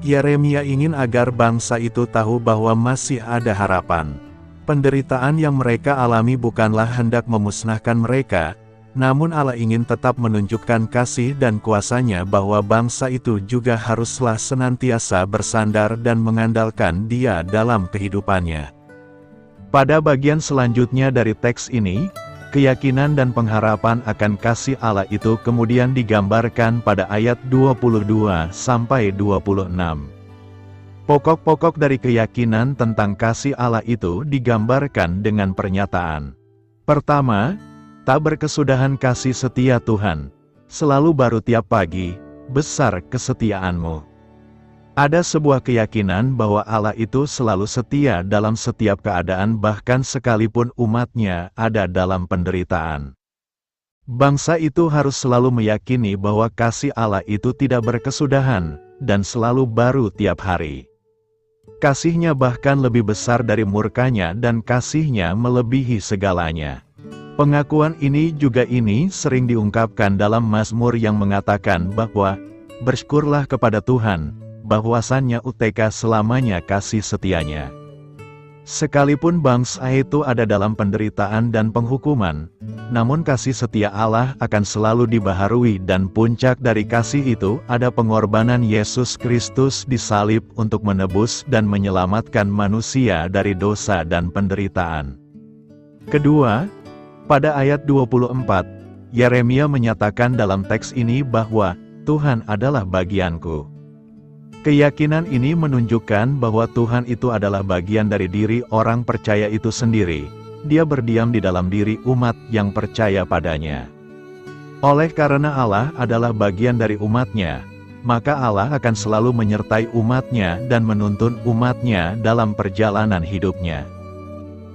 Yeremia ingin agar bangsa itu tahu bahwa masih ada harapan. Penderitaan yang mereka alami bukanlah hendak memusnahkan mereka, namun Allah ingin tetap menunjukkan kasih dan kuasa-Nya bahwa bangsa itu juga haruslah senantiasa bersandar dan mengandalkan Dia dalam kehidupannya. Pada bagian selanjutnya dari teks ini, keyakinan dan pengharapan akan kasih Allah itu kemudian digambarkan pada ayat 22-26. Pokok-pokok dari keyakinan tentang kasih Allah itu digambarkan dengan pernyataan. Pertama, tak berkesudahan kasih setia Tuhan, selalu baru tiap pagi, besar kesetiaan-Mu. Ada sebuah keyakinan bahwa Allah itu selalu setia dalam setiap keadaan bahkan sekalipun umatnya ada dalam penderitaan. Bangsa itu harus selalu meyakini bahwa kasih Allah itu tidak berkesudahan, dan selalu baru tiap hari. Kasih-Nya bahkan lebih besar dari murkanya dan kasih-Nya melebihi segalanya. Pengakuan ini sering diungkapkan dalam Mazmur yang mengatakan bahwa, "Bersyukurlah kepada Tuhan, bahwasannya UTK selamanya kasih setianya. Sekalipun bangsa itu ada dalam penderitaan dan penghukuman, namun kasih setia Allah akan selalu dibaharui dan puncak dari kasih itu ada pengorbanan Yesus Kristus di salib untuk menebus dan menyelamatkan manusia dari dosa dan penderitaan. Kedua, pada ayat 24, Yeremia menyatakan dalam teks ini bahwa Tuhan adalah bagianku. Keyakinan ini menunjukkan bahwa Tuhan itu adalah bagian dari diri orang percaya itu sendiri. Dia berdiam di dalam diri umat yang percaya padanya. Oleh karena Allah adalah bagian dari umatnya, maka Allah akan selalu menyertai umatnya dan menuntun umatnya dalam perjalanan hidupnya.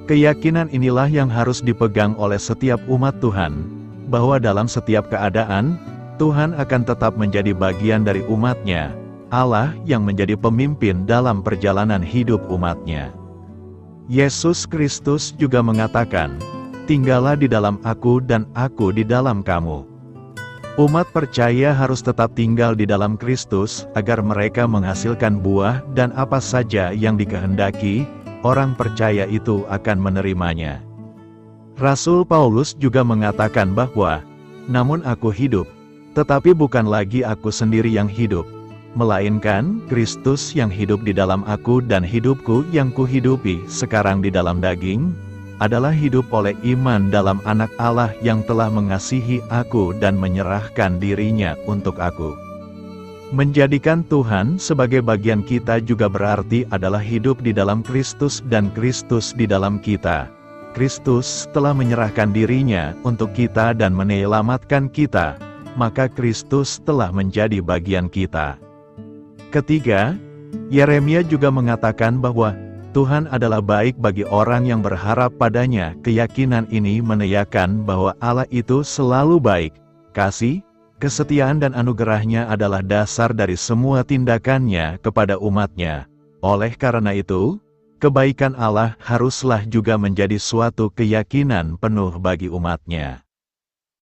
Keyakinan inilah yang harus dipegang oleh setiap umat Tuhan, bahwa dalam setiap keadaan, Tuhan akan tetap menjadi bagian dari umatnya, Allah yang menjadi pemimpin dalam perjalanan hidup umatnya. Yesus Kristus juga mengatakan, "Tinggallah di dalam aku dan aku di dalam kamu." Umat percaya harus tetap tinggal di dalam Kristus, agar mereka menghasilkan buah dan apa saja yang dikehendaki, orang percaya itu akan menerimanya. Rasul Paulus juga mengatakan bahwa, "Namun aku hidup, tetapi bukan lagi aku sendiri yang hidup, melainkan Kristus yang hidup di dalam aku dan hidupku yang kuhidupi sekarang di dalam daging, adalah hidup oleh iman dalam Anak Allah yang telah mengasihi aku dan menyerahkan dirinya untuk aku." Menjadikan Tuhan sebagai bagian kita juga berarti adalah hidup di dalam Kristus dan Kristus di dalam kita. Kristus telah menyerahkan dirinya untuk kita dan menyelamatkan kita, maka Kristus telah menjadi bagian kita. Ketiga, Yeremia juga mengatakan bahwa Tuhan adalah baik bagi orang yang berharap padanya. Keyakinan ini menandakan bahwa Allah itu selalu baik. Kasih, kesetiaan dan anugerahnya adalah dasar dari semua tindakannya kepada umatnya. Oleh karena itu, kebaikan Allah haruslah juga menjadi suatu keyakinan penuh bagi umatnya.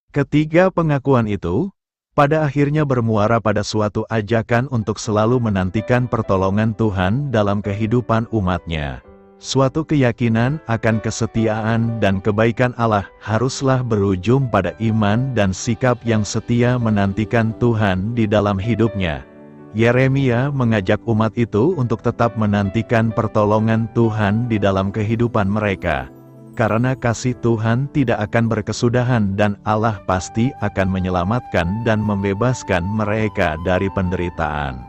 Ketiga pengakuan itu, pada akhirnya bermuara pada suatu ajakan untuk selalu menantikan pertolongan Tuhan dalam kehidupan umatnya. Suatu keyakinan akan kesetiaan dan kebaikan Allah haruslah berujung pada iman dan sikap yang setia menantikan Tuhan di dalam hidupnya. Yeremia mengajak umat itu untuk tetap menantikan pertolongan Tuhan di dalam kehidupan mereka. Karena kasih Tuhan tidak akan berkesudahan dan Allah pasti akan menyelamatkan dan membebaskan mereka dari penderitaan.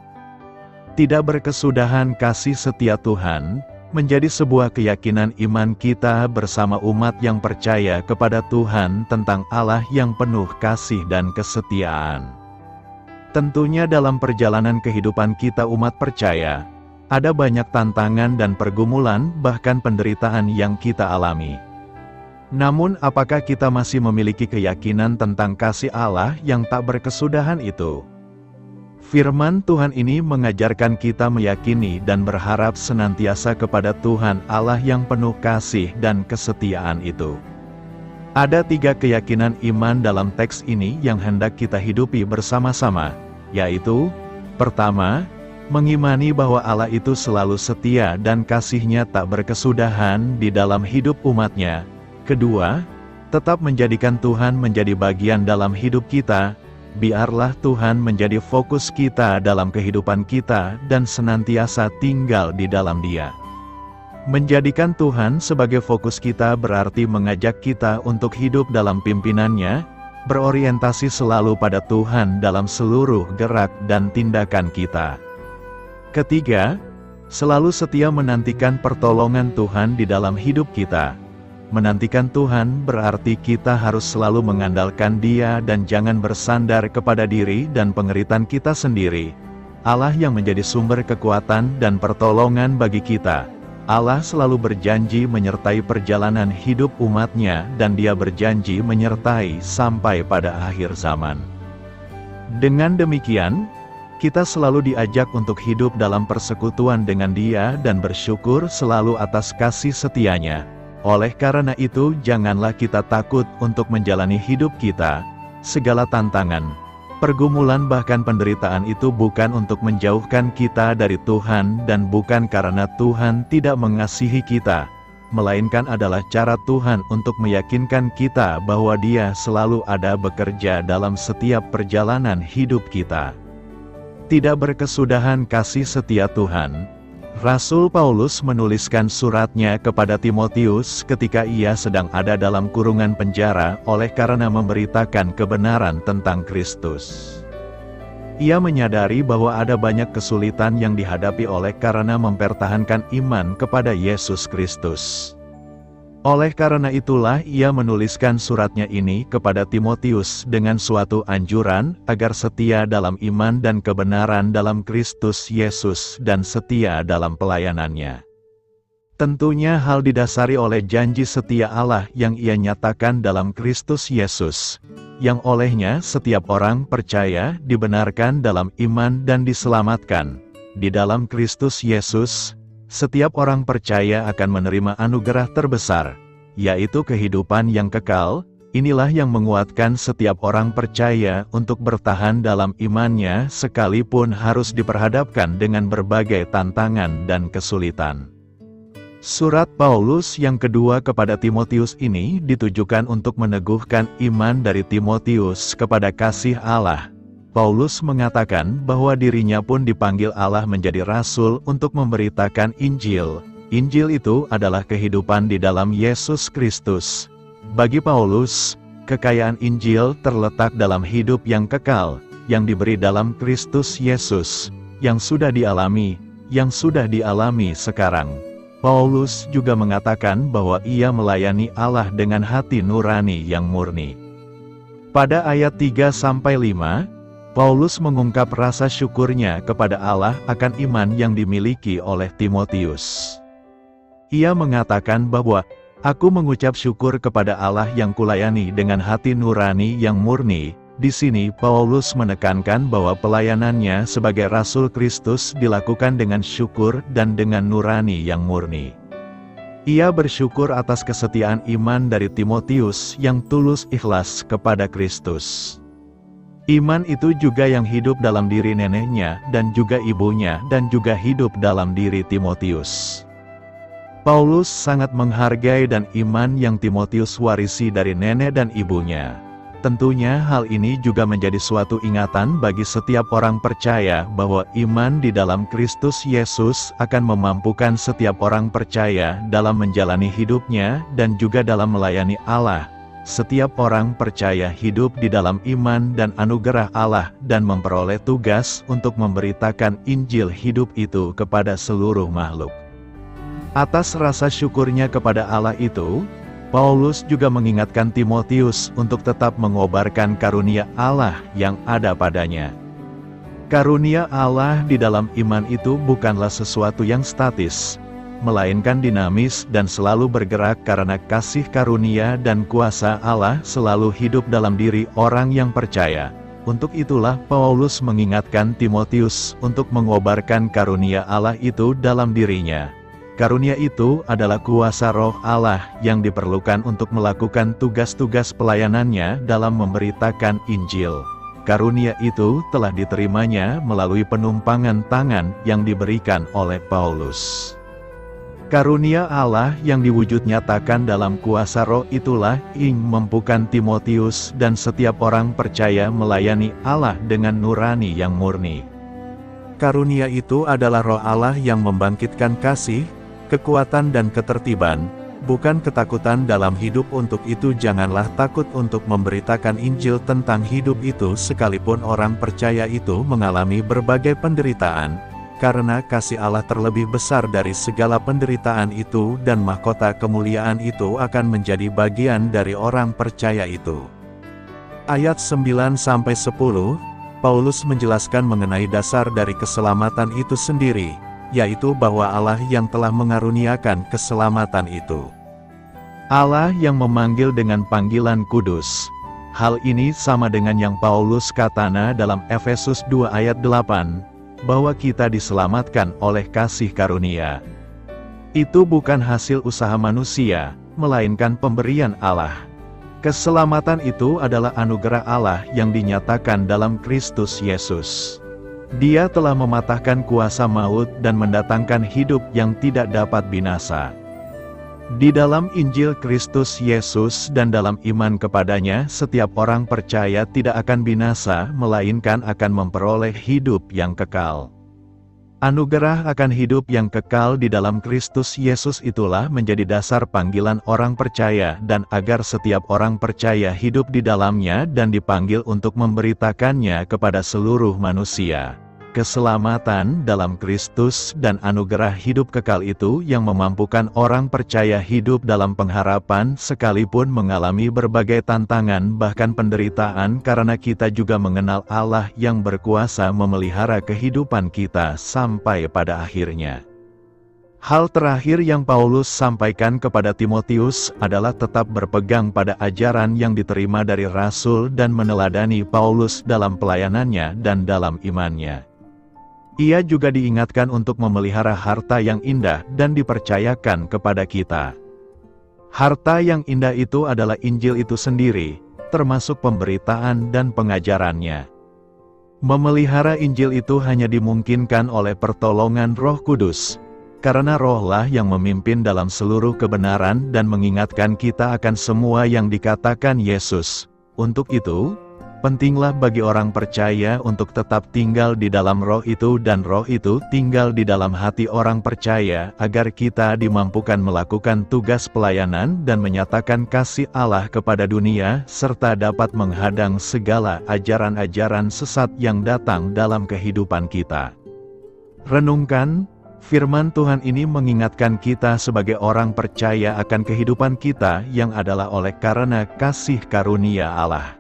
Tidak berkesudahan kasih setia Tuhan menjadi sebuah keyakinan iman kita bersama umat yang percaya kepada Tuhan tentang Allah yang penuh kasih dan kesetiaan. Tentunya dalam perjalanan kehidupan kita umat percaya, ada banyak tantangan dan pergumulan bahkan penderitaan yang kita alami. Namun apakah kita masih memiliki keyakinan tentang kasih Allah yang tak berkesudahan itu? Firman Tuhan ini mengajarkan kita meyakini dan berharap senantiasa kepada Tuhan Allah yang penuh kasih dan kesetiaan itu. Ada 3 keyakinan iman dalam teks ini yang hendak kita hidupi bersama-sama, yaitu, pertama, mengimani bahwa Allah itu selalu setia dan kasih-Nya tak berkesudahan di dalam hidup umatnya. Kedua, tetap menjadikan Tuhan menjadi bagian dalam hidup kita. Biarlah Tuhan menjadi fokus kita dalam kehidupan kita dan senantiasa tinggal di dalam Dia. Menjadikan Tuhan sebagai fokus kita berarti mengajak kita untuk hidup dalam pimpinannya, berorientasi selalu pada Tuhan dalam seluruh gerak dan tindakan kita. Ketiga, selalu setia menantikan pertolongan Tuhan di dalam hidup kita. Menantikan Tuhan berarti kita harus selalu mengandalkan Dia dan jangan bersandar kepada diri dan pengeritan kita sendiri. Allah yang menjadi sumber kekuatan dan pertolongan bagi kita. Allah selalu berjanji menyertai perjalanan hidup umat-Nya dan Dia berjanji menyertai sampai pada akhir zaman. Dengan demikian, kita selalu diajak untuk hidup dalam persekutuan dengan Dia dan bersyukur selalu atas kasih setia-Nya. Oleh karena itu, janganlah kita takut untuk menjalani hidup kita. Segala tantangan, Pergumulan bahkan penderitaan itu bukan untuk menjauhkan kita dari Tuhan dan bukan karena Tuhan tidak mengasihi kita, melainkan adalah cara Tuhan untuk meyakinkan kita bahwa Dia selalu ada bekerja dalam setiap perjalanan hidup kita. Tidak berkesudahan kasih setia Tuhan. Rasul Paulus menuliskan suratnya kepada Timotius ketika ia sedang ada dalam kurungan penjara oleh karena memberitakan kebenaran tentang Kristus. Ia menyadari bahwa ada banyak kesulitan yang dihadapi oleh karena mempertahankan iman kepada Yesus Kristus. Oleh karena itulah ia menuliskan suratnya ini kepada Timotius dengan suatu anjuran agar setia dalam iman dan kebenaran dalam Kristus Yesus dan setia dalam pelayanannya. Tentunya hal didasari oleh janji setia Allah yang ia nyatakan dalam Kristus Yesus, yang olehnya setiap orang percaya dibenarkan dalam iman dan diselamatkan. Di dalam Kristus Yesus, setiap orang percaya akan menerima anugerah terbesar, yaitu kehidupan yang kekal. Inilah yang menguatkan setiap orang percaya untuk bertahan dalam imannya sekalipun harus diperhadapkan dengan berbagai tantangan dan kesulitan. Surat Paulus yang kedua kepada Timotius ini ditujukan untuk meneguhkan iman dari Timotius kepada kasih Allah. Paulus mengatakan bahwa dirinya pun dipanggil Allah menjadi rasul untuk memberitakan Injil. Injil itu adalah kehidupan di dalam Yesus Kristus. Bagi Paulus, kekayaan Injil terletak dalam hidup yang kekal, yang diberi dalam Kristus Yesus, yang sudah dialami sekarang. Paulus juga mengatakan bahwa ia melayani Allah dengan hati nurani yang murni. Pada ayat 3-5, Paulus mengungkap rasa syukurnya kepada Allah akan iman yang dimiliki oleh Timotius. Ia mengatakan bahwa, "Aku mengucap syukur kepada Allah yang kulayani dengan hati nurani yang murni." Di sini Paulus menekankan bahwa pelayanannya sebagai Rasul Kristus dilakukan dengan syukur dan dengan nurani yang murni. Ia bersyukur atas kesetiaan iman dari Timotius yang tulus ikhlas kepada Kristus. Iman itu juga yang hidup dalam diri neneknya dan juga ibunya dan juga hidup dalam diri Timotius. Paulus sangat menghargai dan iman yang Timotius warisi dari nenek dan ibunya. Tentunya hal ini juga menjadi suatu ingatan bagi setiap orang percaya bahwa iman di dalam Kristus Yesus akan memampukan setiap orang percaya dalam menjalani hidupnya dan juga dalam melayani Allah. Setiap orang percaya hidup di dalam iman dan anugerah Allah dan memperoleh tugas untuk memberitakan Injil hidup itu kepada seluruh makhluk. Atas rasa syukurnya kepada Allah itu, Paulus juga mengingatkan Timotius untuk tetap mengobarkan karunia Allah yang ada padanya. Karunia Allah di dalam iman itu bukanlah sesuatu yang statis, melainkan dinamis dan selalu bergerak karena kasih karunia dan kuasa Allah selalu hidup dalam diri orang yang percaya. Untuk itulah Paulus mengingatkan Timotius untuk mengobarkan karunia Allah itu dalam dirinya. Karunia itu adalah kuasa Roh Allah yang diperlukan untuk melakukan tugas-tugas pelayanannya dalam memberitakan Injil. Karunia itu telah diterimanya melalui penumpangan tangan yang diberikan oleh Paulus. Karunia Allah yang diwujud nyatakan dalam kuasa Roh itulah yang memampukan Timotius dan setiap orang percaya melayani Allah dengan nurani yang murni. Karunia itu adalah Roh Allah yang membangkitkan kasih, kekuatan dan ketertiban, bukan ketakutan dalam hidup. Untuk itu janganlah takut untuk memberitakan Injil tentang hidup itu sekalipun orang percaya itu mengalami berbagai penderitaan. Karena kasih Allah terlebih besar dari segala penderitaan itu dan mahkota kemuliaan itu akan menjadi bagian dari orang percaya itu. Ayat 9-10, Paulus menjelaskan mengenai dasar dari keselamatan itu sendiri, yaitu bahwa Allah yang telah mengaruniakan keselamatan itu. Allah yang memanggil dengan panggilan kudus. Hal ini sama dengan yang Paulus katakan dalam Efesus 2 ayat 8. Bahwa kita diselamatkan oleh kasih karunia. Itu bukan hasil usaha manusia, melainkan pemberian Allah. Keselamatan itu adalah anugerah Allah yang dinyatakan dalam Kristus Yesus. Dia telah mematahkan kuasa maut dan mendatangkan hidup yang tidak dapat binasa. Di dalam Injil Kristus Yesus dan dalam iman kepadanya, setiap orang percaya tidak akan binasa, melainkan akan memperoleh hidup yang kekal. Anugerah akan hidup yang kekal di dalam Kristus Yesus itulah menjadi dasar panggilan orang percaya, dan agar setiap orang percaya hidup di dalamnya dan dipanggil untuk memberitakannya kepada seluruh manusia. Keselamatan dalam Kristus dan anugerah hidup kekal itu yang memampukan orang percaya hidup dalam pengharapan sekalipun mengalami berbagai tantangan bahkan penderitaan, karena kita juga mengenal Allah yang berkuasa memelihara kehidupan kita sampai pada akhirnya. Hal terakhir yang Paulus sampaikan kepada Timotius adalah tetap berpegang pada ajaran yang diterima dari Rasul dan meneladani Paulus dalam pelayanannya dan dalam imannya. Ia juga diingatkan untuk memelihara harta yang indah dan dipercayakan kepada kita. Harta yang indah itu adalah Injil itu sendiri, termasuk pemberitaan dan pengajarannya. Memelihara Injil itu hanya dimungkinkan oleh pertolongan Roh Kudus, karena Rohlah yang memimpin dalam seluruh kebenaran dan mengingatkan kita akan semua yang dikatakan Yesus. Untuk itu, pentinglah bagi orang percaya untuk tetap tinggal di dalam Roh itu, dan Roh itu tinggal di dalam hati orang percaya, agar kita dimampukan melakukan tugas pelayanan dan menyatakan kasih Allah kepada dunia, serta dapat menghadang segala ajaran-ajaran sesat yang datang dalam kehidupan kita. Renungkan, firman Tuhan ini mengingatkan kita sebagai orang percaya akan kehidupan kita yang adalah oleh karena kasih karunia Allah.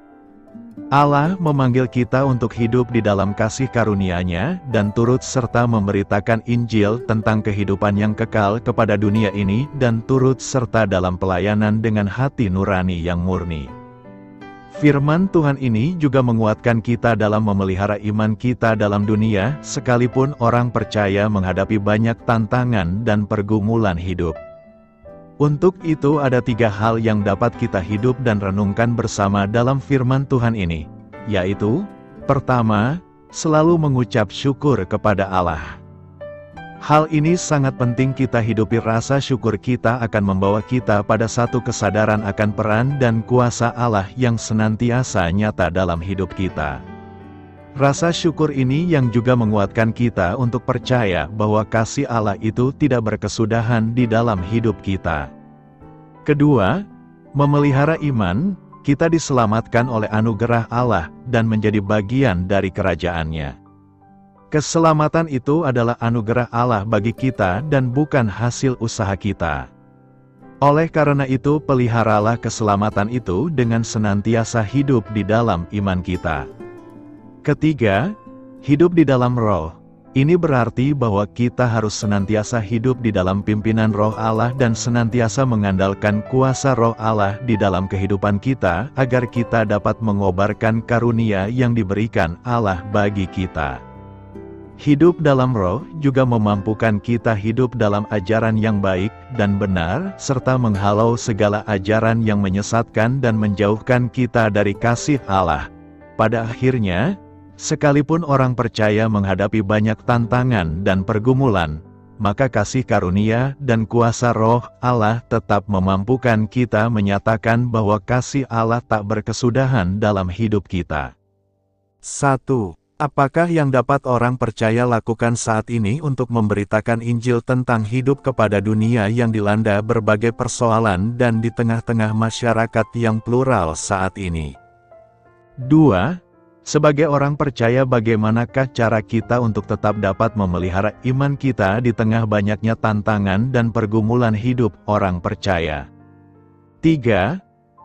Allah memanggil kita untuk hidup di dalam kasih karunia-Nya dan turut serta memberitakan Injil tentang kehidupan yang kekal kepada dunia ini, dan turut serta dalam pelayanan dengan hati nurani yang murni. Firman Tuhan ini juga menguatkan kita dalam memelihara iman kita dalam dunia, sekalipun orang percaya menghadapi banyak tantangan dan pergumulan hidup. Untuk itu ada 3 hal yang dapat kita hidup dan renungkan bersama dalam firman Tuhan ini, yaitu, pertama, selalu mengucap syukur kepada Allah. Hal ini sangat penting kita hidupi. Rasa syukur kita akan membawa kita pada satu kesadaran akan peran dan kuasa Allah yang senantiasa nyata dalam hidup kita. Rasa syukur ini yang juga menguatkan kita untuk percaya bahwa kasih Allah itu tidak berkesudahan di dalam hidup kita. Kedua, memelihara iman, kita diselamatkan oleh anugerah Allah dan menjadi bagian dari kerajaan-Nya. Keselamatan itu adalah anugerah Allah bagi kita dan bukan hasil usaha kita. Oleh karena itu, peliharalah keselamatan itu dengan senantiasa hidup di dalam iman kita. Ketiga, hidup di dalam Roh. Ini berarti bahwa kita harus senantiasa hidup di dalam pimpinan Roh Allah dan senantiasa mengandalkan kuasa Roh Allah di dalam kehidupan kita, agar kita dapat mengobarkan karunia yang diberikan Allah bagi kita. Hidup dalam Roh juga memampukan kita hidup dalam ajaran yang baik dan benar, serta menghalau segala ajaran yang menyesatkan dan menjauhkan kita dari kasih Allah. Pada akhirnya, sekalipun orang percaya menghadapi banyak tantangan dan pergumulan, maka kasih karunia dan kuasa Roh Allah tetap memampukan kita menyatakan bahwa kasih Allah tak berkesudahan dalam hidup kita. 1. Apakah yang dapat orang percaya lakukan saat ini untuk memberitakan Injil tentang hidup kepada dunia yang dilanda berbagai persoalan dan di tengah-tengah masyarakat yang plural saat ini? 2. Sebagai orang percaya, bagaimanakah cara kita untuk tetap dapat memelihara iman kita di tengah banyaknya tantangan dan pergumulan hidup orang percaya? 3.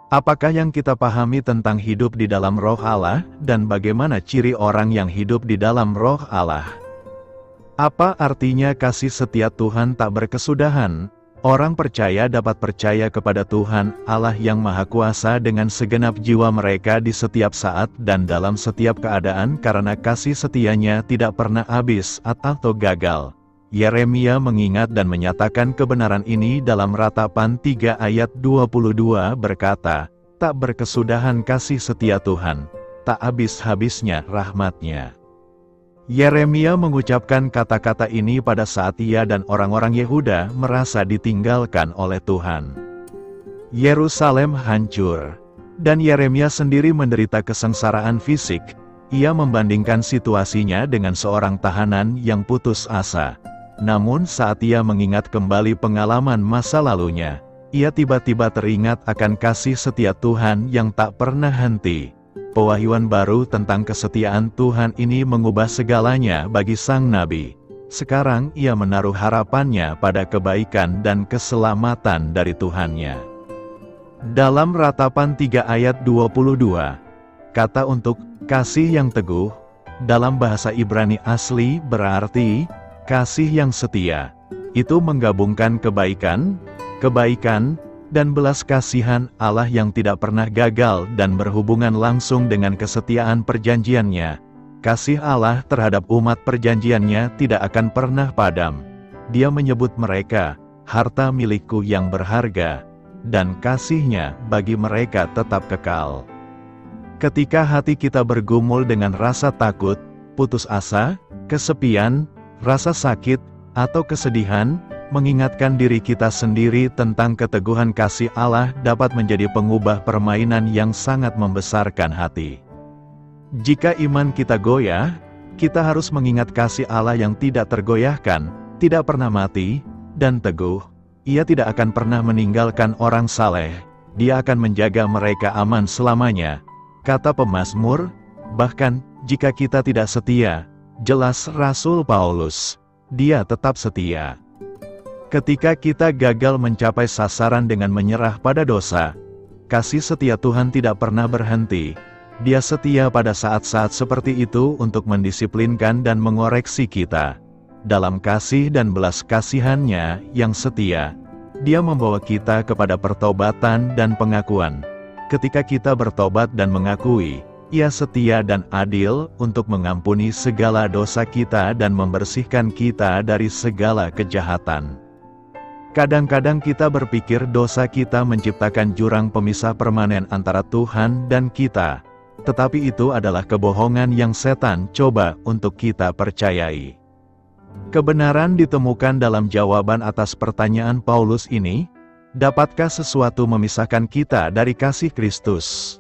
Apakah yang kita pahami tentang hidup di dalam Roh Allah, dan bagaimana ciri orang yang hidup di dalam Roh Allah? Apa artinya kasih setia Tuhan tak berkesudahan? Orang percaya dapat percaya kepada Tuhan, Allah yang Maha Kuasa dengan segenap jiwa mereka di setiap saat dan dalam setiap keadaan, karena kasih setianya tidak pernah habis atau gagal. Yeremia mengingat dan menyatakan kebenaran ini dalam Ratapan 3 ayat 22 berkata, tak berkesudahan kasih setia Tuhan, tak habis-habisnya rahmat-Nya. Yeremia mengucapkan kata-kata ini pada saat ia dan orang-orang Yehuda merasa ditinggalkan oleh Tuhan. Yerusalem hancur, dan Yeremia sendiri menderita kesengsaraan fisik. Ia membandingkan situasinya dengan seorang tahanan yang putus asa. Namun saat ia mengingat kembali pengalaman masa lalunya, ia tiba-tiba teringat akan kasih setia Tuhan yang tak pernah henti. Pewahyuan baru tentang kesetiaan Tuhan ini mengubah segalanya bagi sang nabi. Sekarang ia menaruh harapannya pada kebaikan dan keselamatan dari Tuhannya. Dalam Ratapan 3 ayat 22, kata untuk kasih yang teguh, dalam bahasa Ibrani asli berarti kasih yang setia. Itu menggabungkan kebaikan, dan belas kasihan Allah yang tidak pernah gagal dan berhubungan langsung dengan kesetiaan perjanjiannya. Kasih Allah terhadap umat perjanjiannya tidak akan pernah padam. Dia menyebut mereka, harta milikku yang berharga, dan kasih-Nya bagi mereka tetap kekal. Ketika hati kita bergumul dengan rasa takut, putus asa, kesepian, rasa sakit, atau kesedihan, mengingatkan diri kita sendiri tentang keteguhan kasih Allah dapat menjadi pengubah permainan yang sangat membesarkan hati. Jika iman kita goyah, kita harus mengingat kasih Allah yang tidak tergoyahkan, tidak pernah mati, dan teguh. Ia tidak akan pernah meninggalkan orang saleh, Dia akan menjaga mereka aman selamanya. Kata pemazmur, bahkan jika kita tidak setia, jelas Rasul Paulus, Dia tetap setia. Ketika kita gagal mencapai sasaran dengan menyerah pada dosa, kasih setia Tuhan tidak pernah berhenti. Dia setia pada saat-saat seperti itu untuk mendisiplinkan dan mengoreksi kita. Dalam kasih dan belas kasihan-Nya yang setia, Dia membawa kita kepada pertobatan dan pengakuan. Ketika kita bertobat dan mengakui, Ia setia dan adil untuk mengampuni segala dosa kita dan membersihkan kita dari segala kejahatan. Kadang-kadang kita berpikir dosa kita menciptakan jurang pemisah permanen antara Tuhan dan kita. Tetapi itu adalah kebohongan yang setan coba untuk kita percayai. Kebenaran ditemukan dalam jawaban atas pertanyaan Paulus ini. Dapatkah sesuatu memisahkan kita dari kasih Kristus?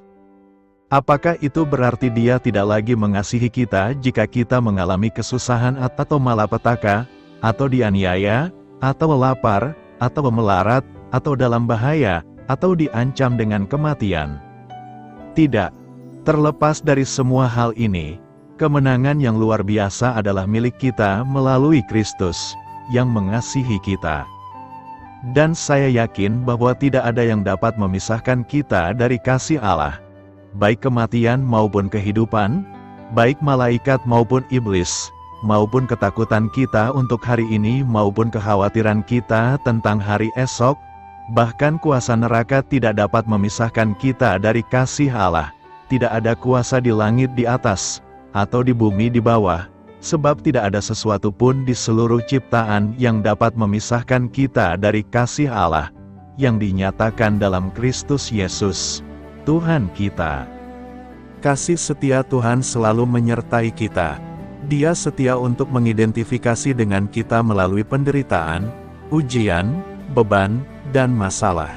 Apakah itu berarti Dia tidak lagi mengasihi kita jika kita mengalami kesusahan atau malapetaka, atau dianiaya, atau lapar, atau melarat, atau dalam bahaya, atau diancam dengan kematian? Tidak. Terlepas dari semua hal ini, kemenangan yang luar biasa adalah milik kita melalui Kristus, yang mengasihi kita. Dan saya yakin bahwa tidak ada yang dapat memisahkan kita dari kasih Allah. Baik kematian maupun kehidupan, baik malaikat maupun iblis, maupun ketakutan kita untuk hari ini maupun kekhawatiran kita tentang hari esok, bahkan kuasa neraka tidak dapat memisahkan kita dari kasih Allah. Tidak ada kuasa di langit di atas, atau di bumi di bawah, sebab tidak ada sesuatu pun di seluruh ciptaan yang dapat memisahkan kita dari kasih Allah, yang dinyatakan dalam Kristus Yesus, Tuhan kita. Kasih setia Tuhan selalu menyertai kita. Dia setia untuk mengidentifikasi dengan kita melalui penderitaan, ujian, beban, dan masalah.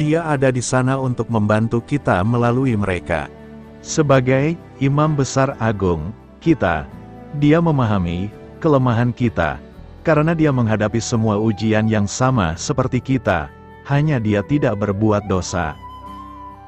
Dia ada di sana untuk membantu kita melalui mereka. Sebagai Imam Besar Agung kita, Dia memahami kelemahan kita, karena Dia menghadapi semua ujian yang sama seperti kita, hanya Dia tidak berbuat dosa.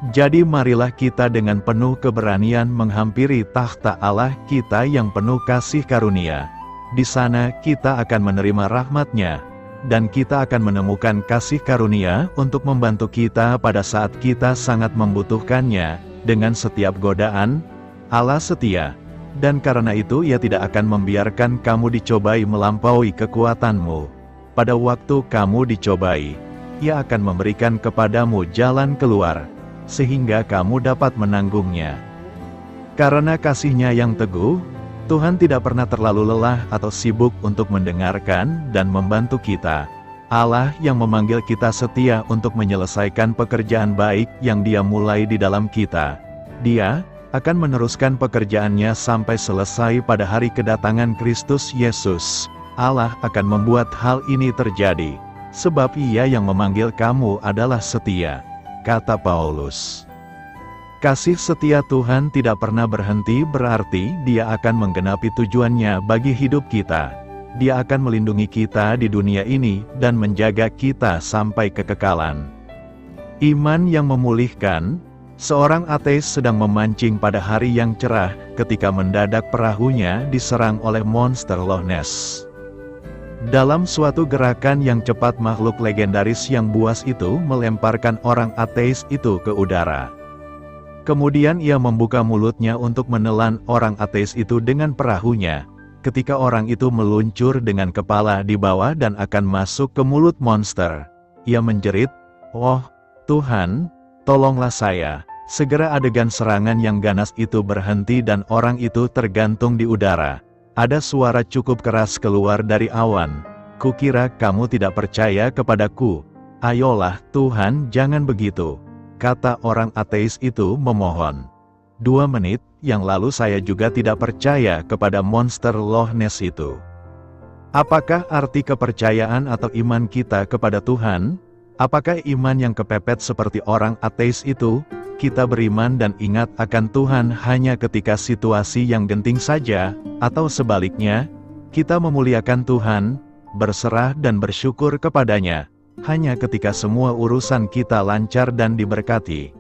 Jadi marilah kita dengan penuh keberanian menghampiri takhta Allah kita yang penuh kasih karunia. Di sana kita akan menerima rahmat-Nya, dan kita akan menemukan kasih karunia untuk membantu kita pada saat kita sangat membutuhkannya. Dengan setiap godaan, Allah setia, dan karena itu Ia tidak akan membiarkan kamu dicobai melampaui kekuatanmu. Pada waktu kamu dicobai, Ia akan memberikan kepadamu jalan keluar, sehingga kamu dapat menanggungnya. Karena kasih-Nya yang teguh, Tuhan tidak pernah terlalu lelah atau sibuk untuk mendengarkan dan membantu kita. Allah yang memanggil kita setia untuk menyelesaikan pekerjaan baik yang Dia mulai di dalam kita. Dia akan meneruskan pekerjaannya sampai selesai pada hari kedatangan Kristus Yesus. Allah akan membuat hal ini terjadi, sebab Ia yang memanggil kamu adalah setia, kata Paulus. Kasih setia Tuhan tidak pernah berhenti, berarti Dia akan menggenapi tujuannya bagi hidup kita. Dia akan melindungi kita di dunia ini dan menjaga kita sampai kekekalan. Iman yang memulihkan. Seorang ateis sedang memancing pada hari yang cerah ketika mendadak perahunya diserang oleh monster Loch Ness. Dalam suatu gerakan yang cepat, makhluk legendaris yang buas itu melemparkan orang ateis itu ke udara. Kemudian ia membuka mulutnya untuk menelan orang ateis itu dengan perahunya. Ketika orang itu meluncur dengan kepala di bawah dan akan masuk ke mulut monster, ia menjerit, "Oh, Tuhan, tolonglah saya." Segera adegan serangan yang ganas itu berhenti dan orang itu tergantung di udara. Ada suara cukup keras keluar dari awan. "Kukira kamu tidak percaya kepadaku. Ayolah Tuhan, jangan begitu," kata orang ateis itu memohon. 2 menit yang lalu saya juga tidak percaya kepada monster Loch Ness itu. Apakah arti kepercayaan atau iman kita kepada Tuhan? Apakah iman yang kepepet seperti orang ateis itu? Kita beriman dan ingat akan Tuhan hanya ketika situasi yang genting saja, atau sebaliknya, kita memuliakan Tuhan, berserah dan bersyukur kepadanya, hanya ketika semua urusan kita lancar dan diberkati.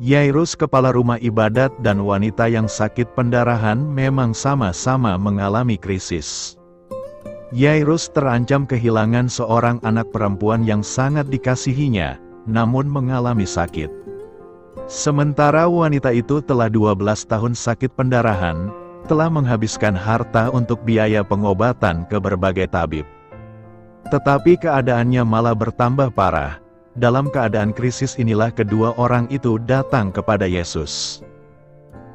Yairus, kepala rumah ibadat, dan wanita yang sakit pendarahan memang sama-sama mengalami krisis. Yairus terancam kehilangan seorang anak perempuan yang sangat dikasihinya, namun mengalami sakit. Sementara wanita itu telah 12 tahun sakit pendarahan, telah menghabiskan harta untuk biaya pengobatan ke berbagai tabib. Tetapi keadaannya malah bertambah parah. Dalam keadaan krisis inilah kedua orang itu datang kepada Yesus.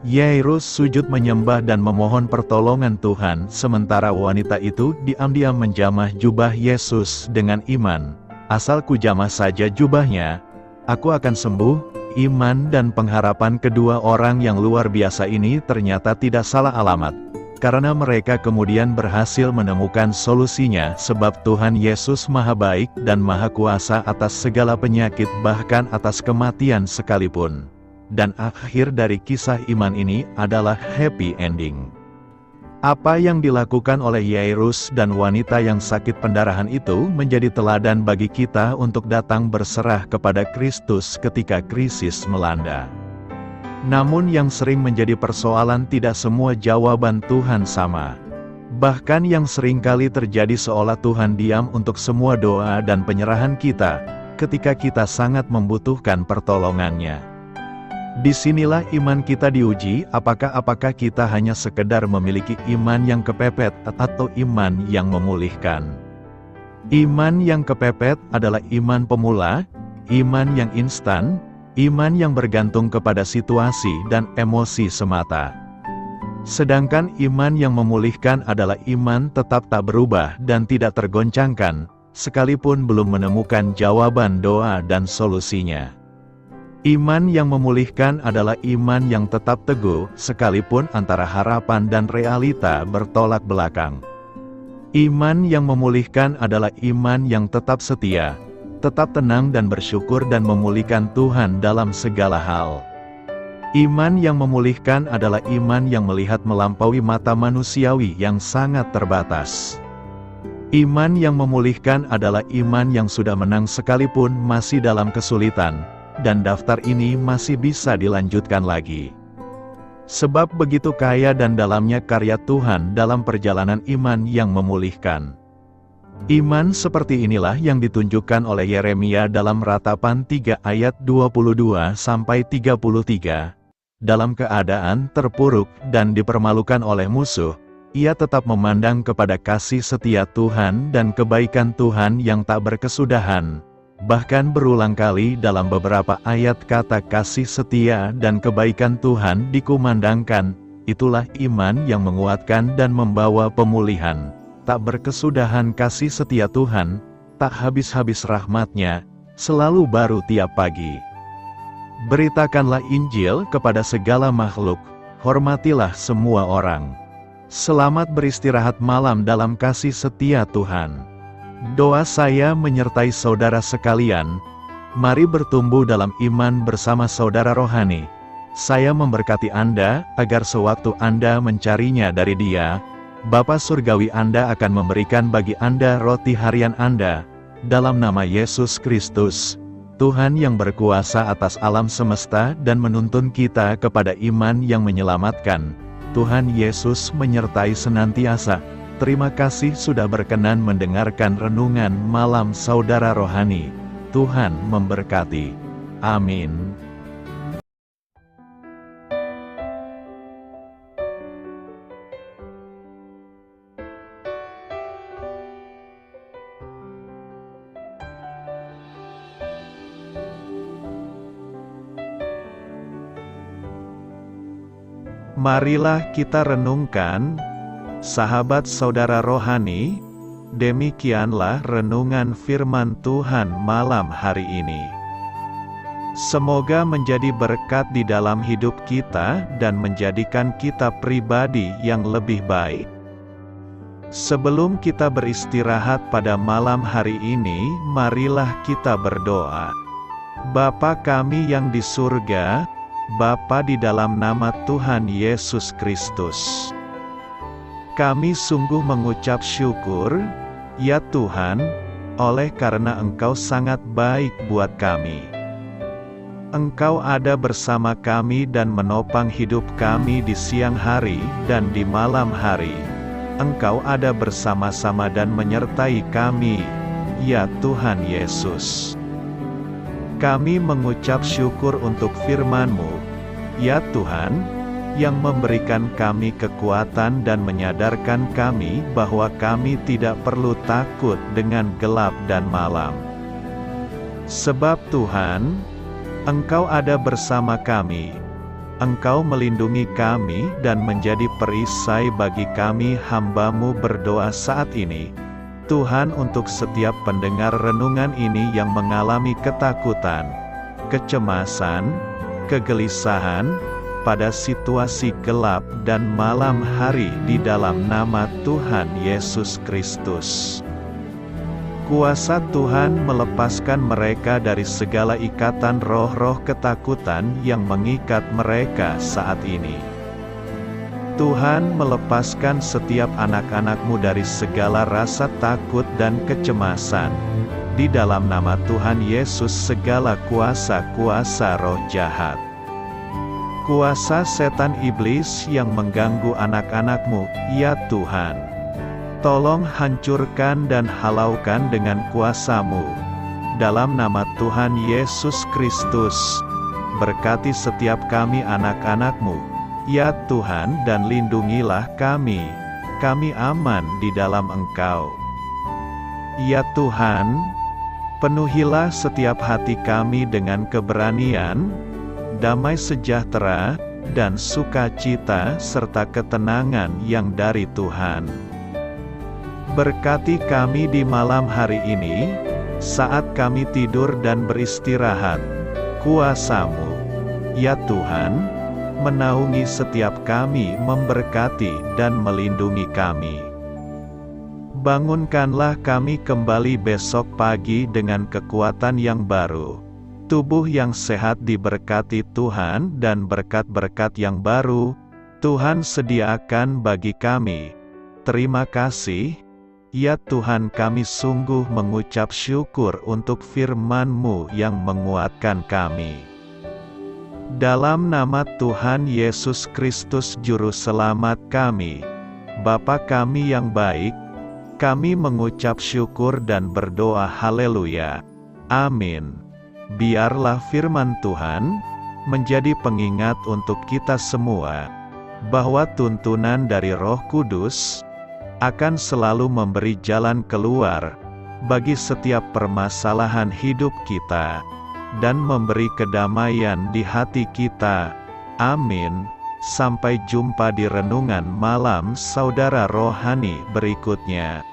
Yairus sujud menyembah dan memohon pertolongan Tuhan, sementara wanita itu diam-diam menjamah jubah Yesus dengan iman. "Asal kujamah saja jubahnya, aku akan sembuh." Iman dan pengharapan kedua orang yang luar biasa ini ternyata tidak salah alamat, karena mereka kemudian berhasil menemukan solusinya, sebab Tuhan Yesus Maha Baik dan Maha Kuasa atas segala penyakit, bahkan atas kematian sekalipun. Dan akhir dari kisah iman ini adalah happy ending. Apa yang dilakukan oleh Yairus dan wanita yang sakit pendarahan itu menjadi teladan bagi kita untuk datang berserah kepada Kristus ketika krisis melanda. Namun yang sering menjadi persoalan, tidak semua jawaban Tuhan sama. Bahkan yang seringkali terjadi seolah Tuhan diam untuk semua doa dan penyerahan kita, ketika kita sangat membutuhkan pertolongannya. Disinilah iman kita diuji, apakah kita hanya sekedar memiliki iman yang kepepet atau iman yang memulihkan. Iman yang kepepet adalah iman pemula, iman yang instan, iman yang bergantung kepada situasi dan emosi semata. Sedangkan iman yang memulihkan adalah iman tetap tak berubah dan tidak tergoncangkan, sekalipun belum menemukan jawaban doa dan solusinya. Iman yang memulihkan adalah iman yang tetap teguh, sekalipun antara harapan dan realita bertolak belakang. Iman yang memulihkan adalah iman yang tetap setia, tetap tenang dan bersyukur dan memulihkan Tuhan dalam segala hal. Iman yang memulihkan adalah iman yang melihat melampaui mata manusiawi yang sangat terbatas. Iman yang memulihkan adalah iman yang sudah menang sekalipun masih dalam kesulitan, dan daftar ini masih bisa dilanjutkan lagi. Sebab begitu kaya dan dalamnya karya Tuhan dalam perjalanan iman yang memulihkan. Iman seperti inilah yang ditunjukkan oleh Yeremia dalam Ratapan 3 ayat 22-33. Dalam keadaan terpuruk dan dipermalukan oleh musuh, ia tetap memandang kepada kasih setia Tuhan dan kebaikan Tuhan yang tak berkesudahan. Bahkan berulang kali dalam beberapa ayat kata kasih setia dan kebaikan Tuhan dikumandangkan. Itulah iman yang menguatkan dan membawa pemulihan. Tak berkesudahan kasih setia Tuhan, tak habis-habis rahmat-Nya, selalu baru tiap pagi. Beritakanlah Injil kepada segala makhluk, hormatilah semua orang. Selamat beristirahat malam dalam kasih setia Tuhan. Doa saya menyertai saudara sekalian. Mari bertumbuh dalam iman bersama saudara rohani. Saya memberkati Anda, agar sewaktu Anda mencarinya dari Dia, Bapa Surgawi Anda akan memberikan bagi Anda roti harian Anda. Dalam nama Yesus Kristus, Tuhan yang berkuasa atas alam semesta dan menuntun kita kepada iman yang menyelamatkan, Tuhan Yesus menyertai senantiasa. Terima kasih sudah berkenan mendengarkan renungan malam saudara rohani. Tuhan memberkati. Amin. Marilah kita renungkan, sahabat saudara rohani, demikianlah renungan firman Tuhan malam hari ini. Semoga menjadi berkat di dalam hidup kita dan menjadikan kita pribadi yang lebih baik. Sebelum kita beristirahat pada malam hari ini, marilah kita berdoa. Bapa kami yang di surga, Bapa di dalam nama Tuhan Yesus Kristus, kami sungguh mengucap syukur, ya Tuhan, oleh karena Engkau sangat baik buat kami. Engkau ada bersama kami dan menopang hidup kami di siang hari dan di malam hari. Engkau ada bersama-sama dan menyertai kami, ya Tuhan Yesus. Kami mengucap syukur untuk firman-Mu, ya Tuhan, yang memberikan kami kekuatan dan menyadarkan kami bahwa kami tidak perlu takut dengan gelap dan malam. Sebab Tuhan, Engkau ada bersama kami. Engkau melindungi kami dan menjadi perisai bagi kami hamba-Mu berdoa saat ini. Tuhan, untuk setiap pendengar renungan ini yang mengalami ketakutan, kecemasan, kegelisahan, pada situasi gelap dan malam hari di dalam nama Tuhan Yesus Kristus. Kuasa Tuhan melepaskan mereka dari segala ikatan roh-roh ketakutan yang mengikat mereka saat ini. Tuhan melepaskan setiap anak-anak-Mu dari segala rasa takut dan kecemasan. Di dalam nama Tuhan Yesus segala kuasa-kuasa roh jahat, kuasa setan iblis yang mengganggu anak-anak-Mu, ya Tuhan, tolong hancurkan dan halaukan dengan kuasa-Mu. Dalam nama Tuhan Yesus Kristus, berkati setiap kami anak-anak-Mu, ya Tuhan, dan lindungilah kami aman di dalam Engkau. Ya Tuhan, penuhilah setiap hati kami dengan keberanian, damai sejahtera, dan sukacita serta ketenangan yang dari Tuhan. Berkati kami di malam hari ini, saat kami tidur dan beristirahat. Kuasa-Mu, ya Tuhan, menaungi setiap kami, memberkati dan melindungi kami. Bangunkanlah kami kembali besok pagi dengan kekuatan yang baru, tubuh yang sehat diberkati Tuhan, dan berkat-berkat yang baru Tuhan sediakan bagi kami. Terima kasih, ya Tuhan, kami sungguh mengucap syukur untuk firman-Mu yang menguatkan kami. Dalam nama Tuhan Yesus Kristus Juru Selamat kami, Bapa kami yang baik, kami mengucap syukur dan berdoa haleluya. Amin. Biarlah firman Tuhan menjadi pengingat untuk kita semua, bahwa tuntunan dari Roh Kudus akan selalu memberi jalan keluar bagi setiap permasalahan hidup kita, dan memberi kedamaian di hati kita. Amin. Sampai jumpa di renungan malam saudara rohani berikutnya.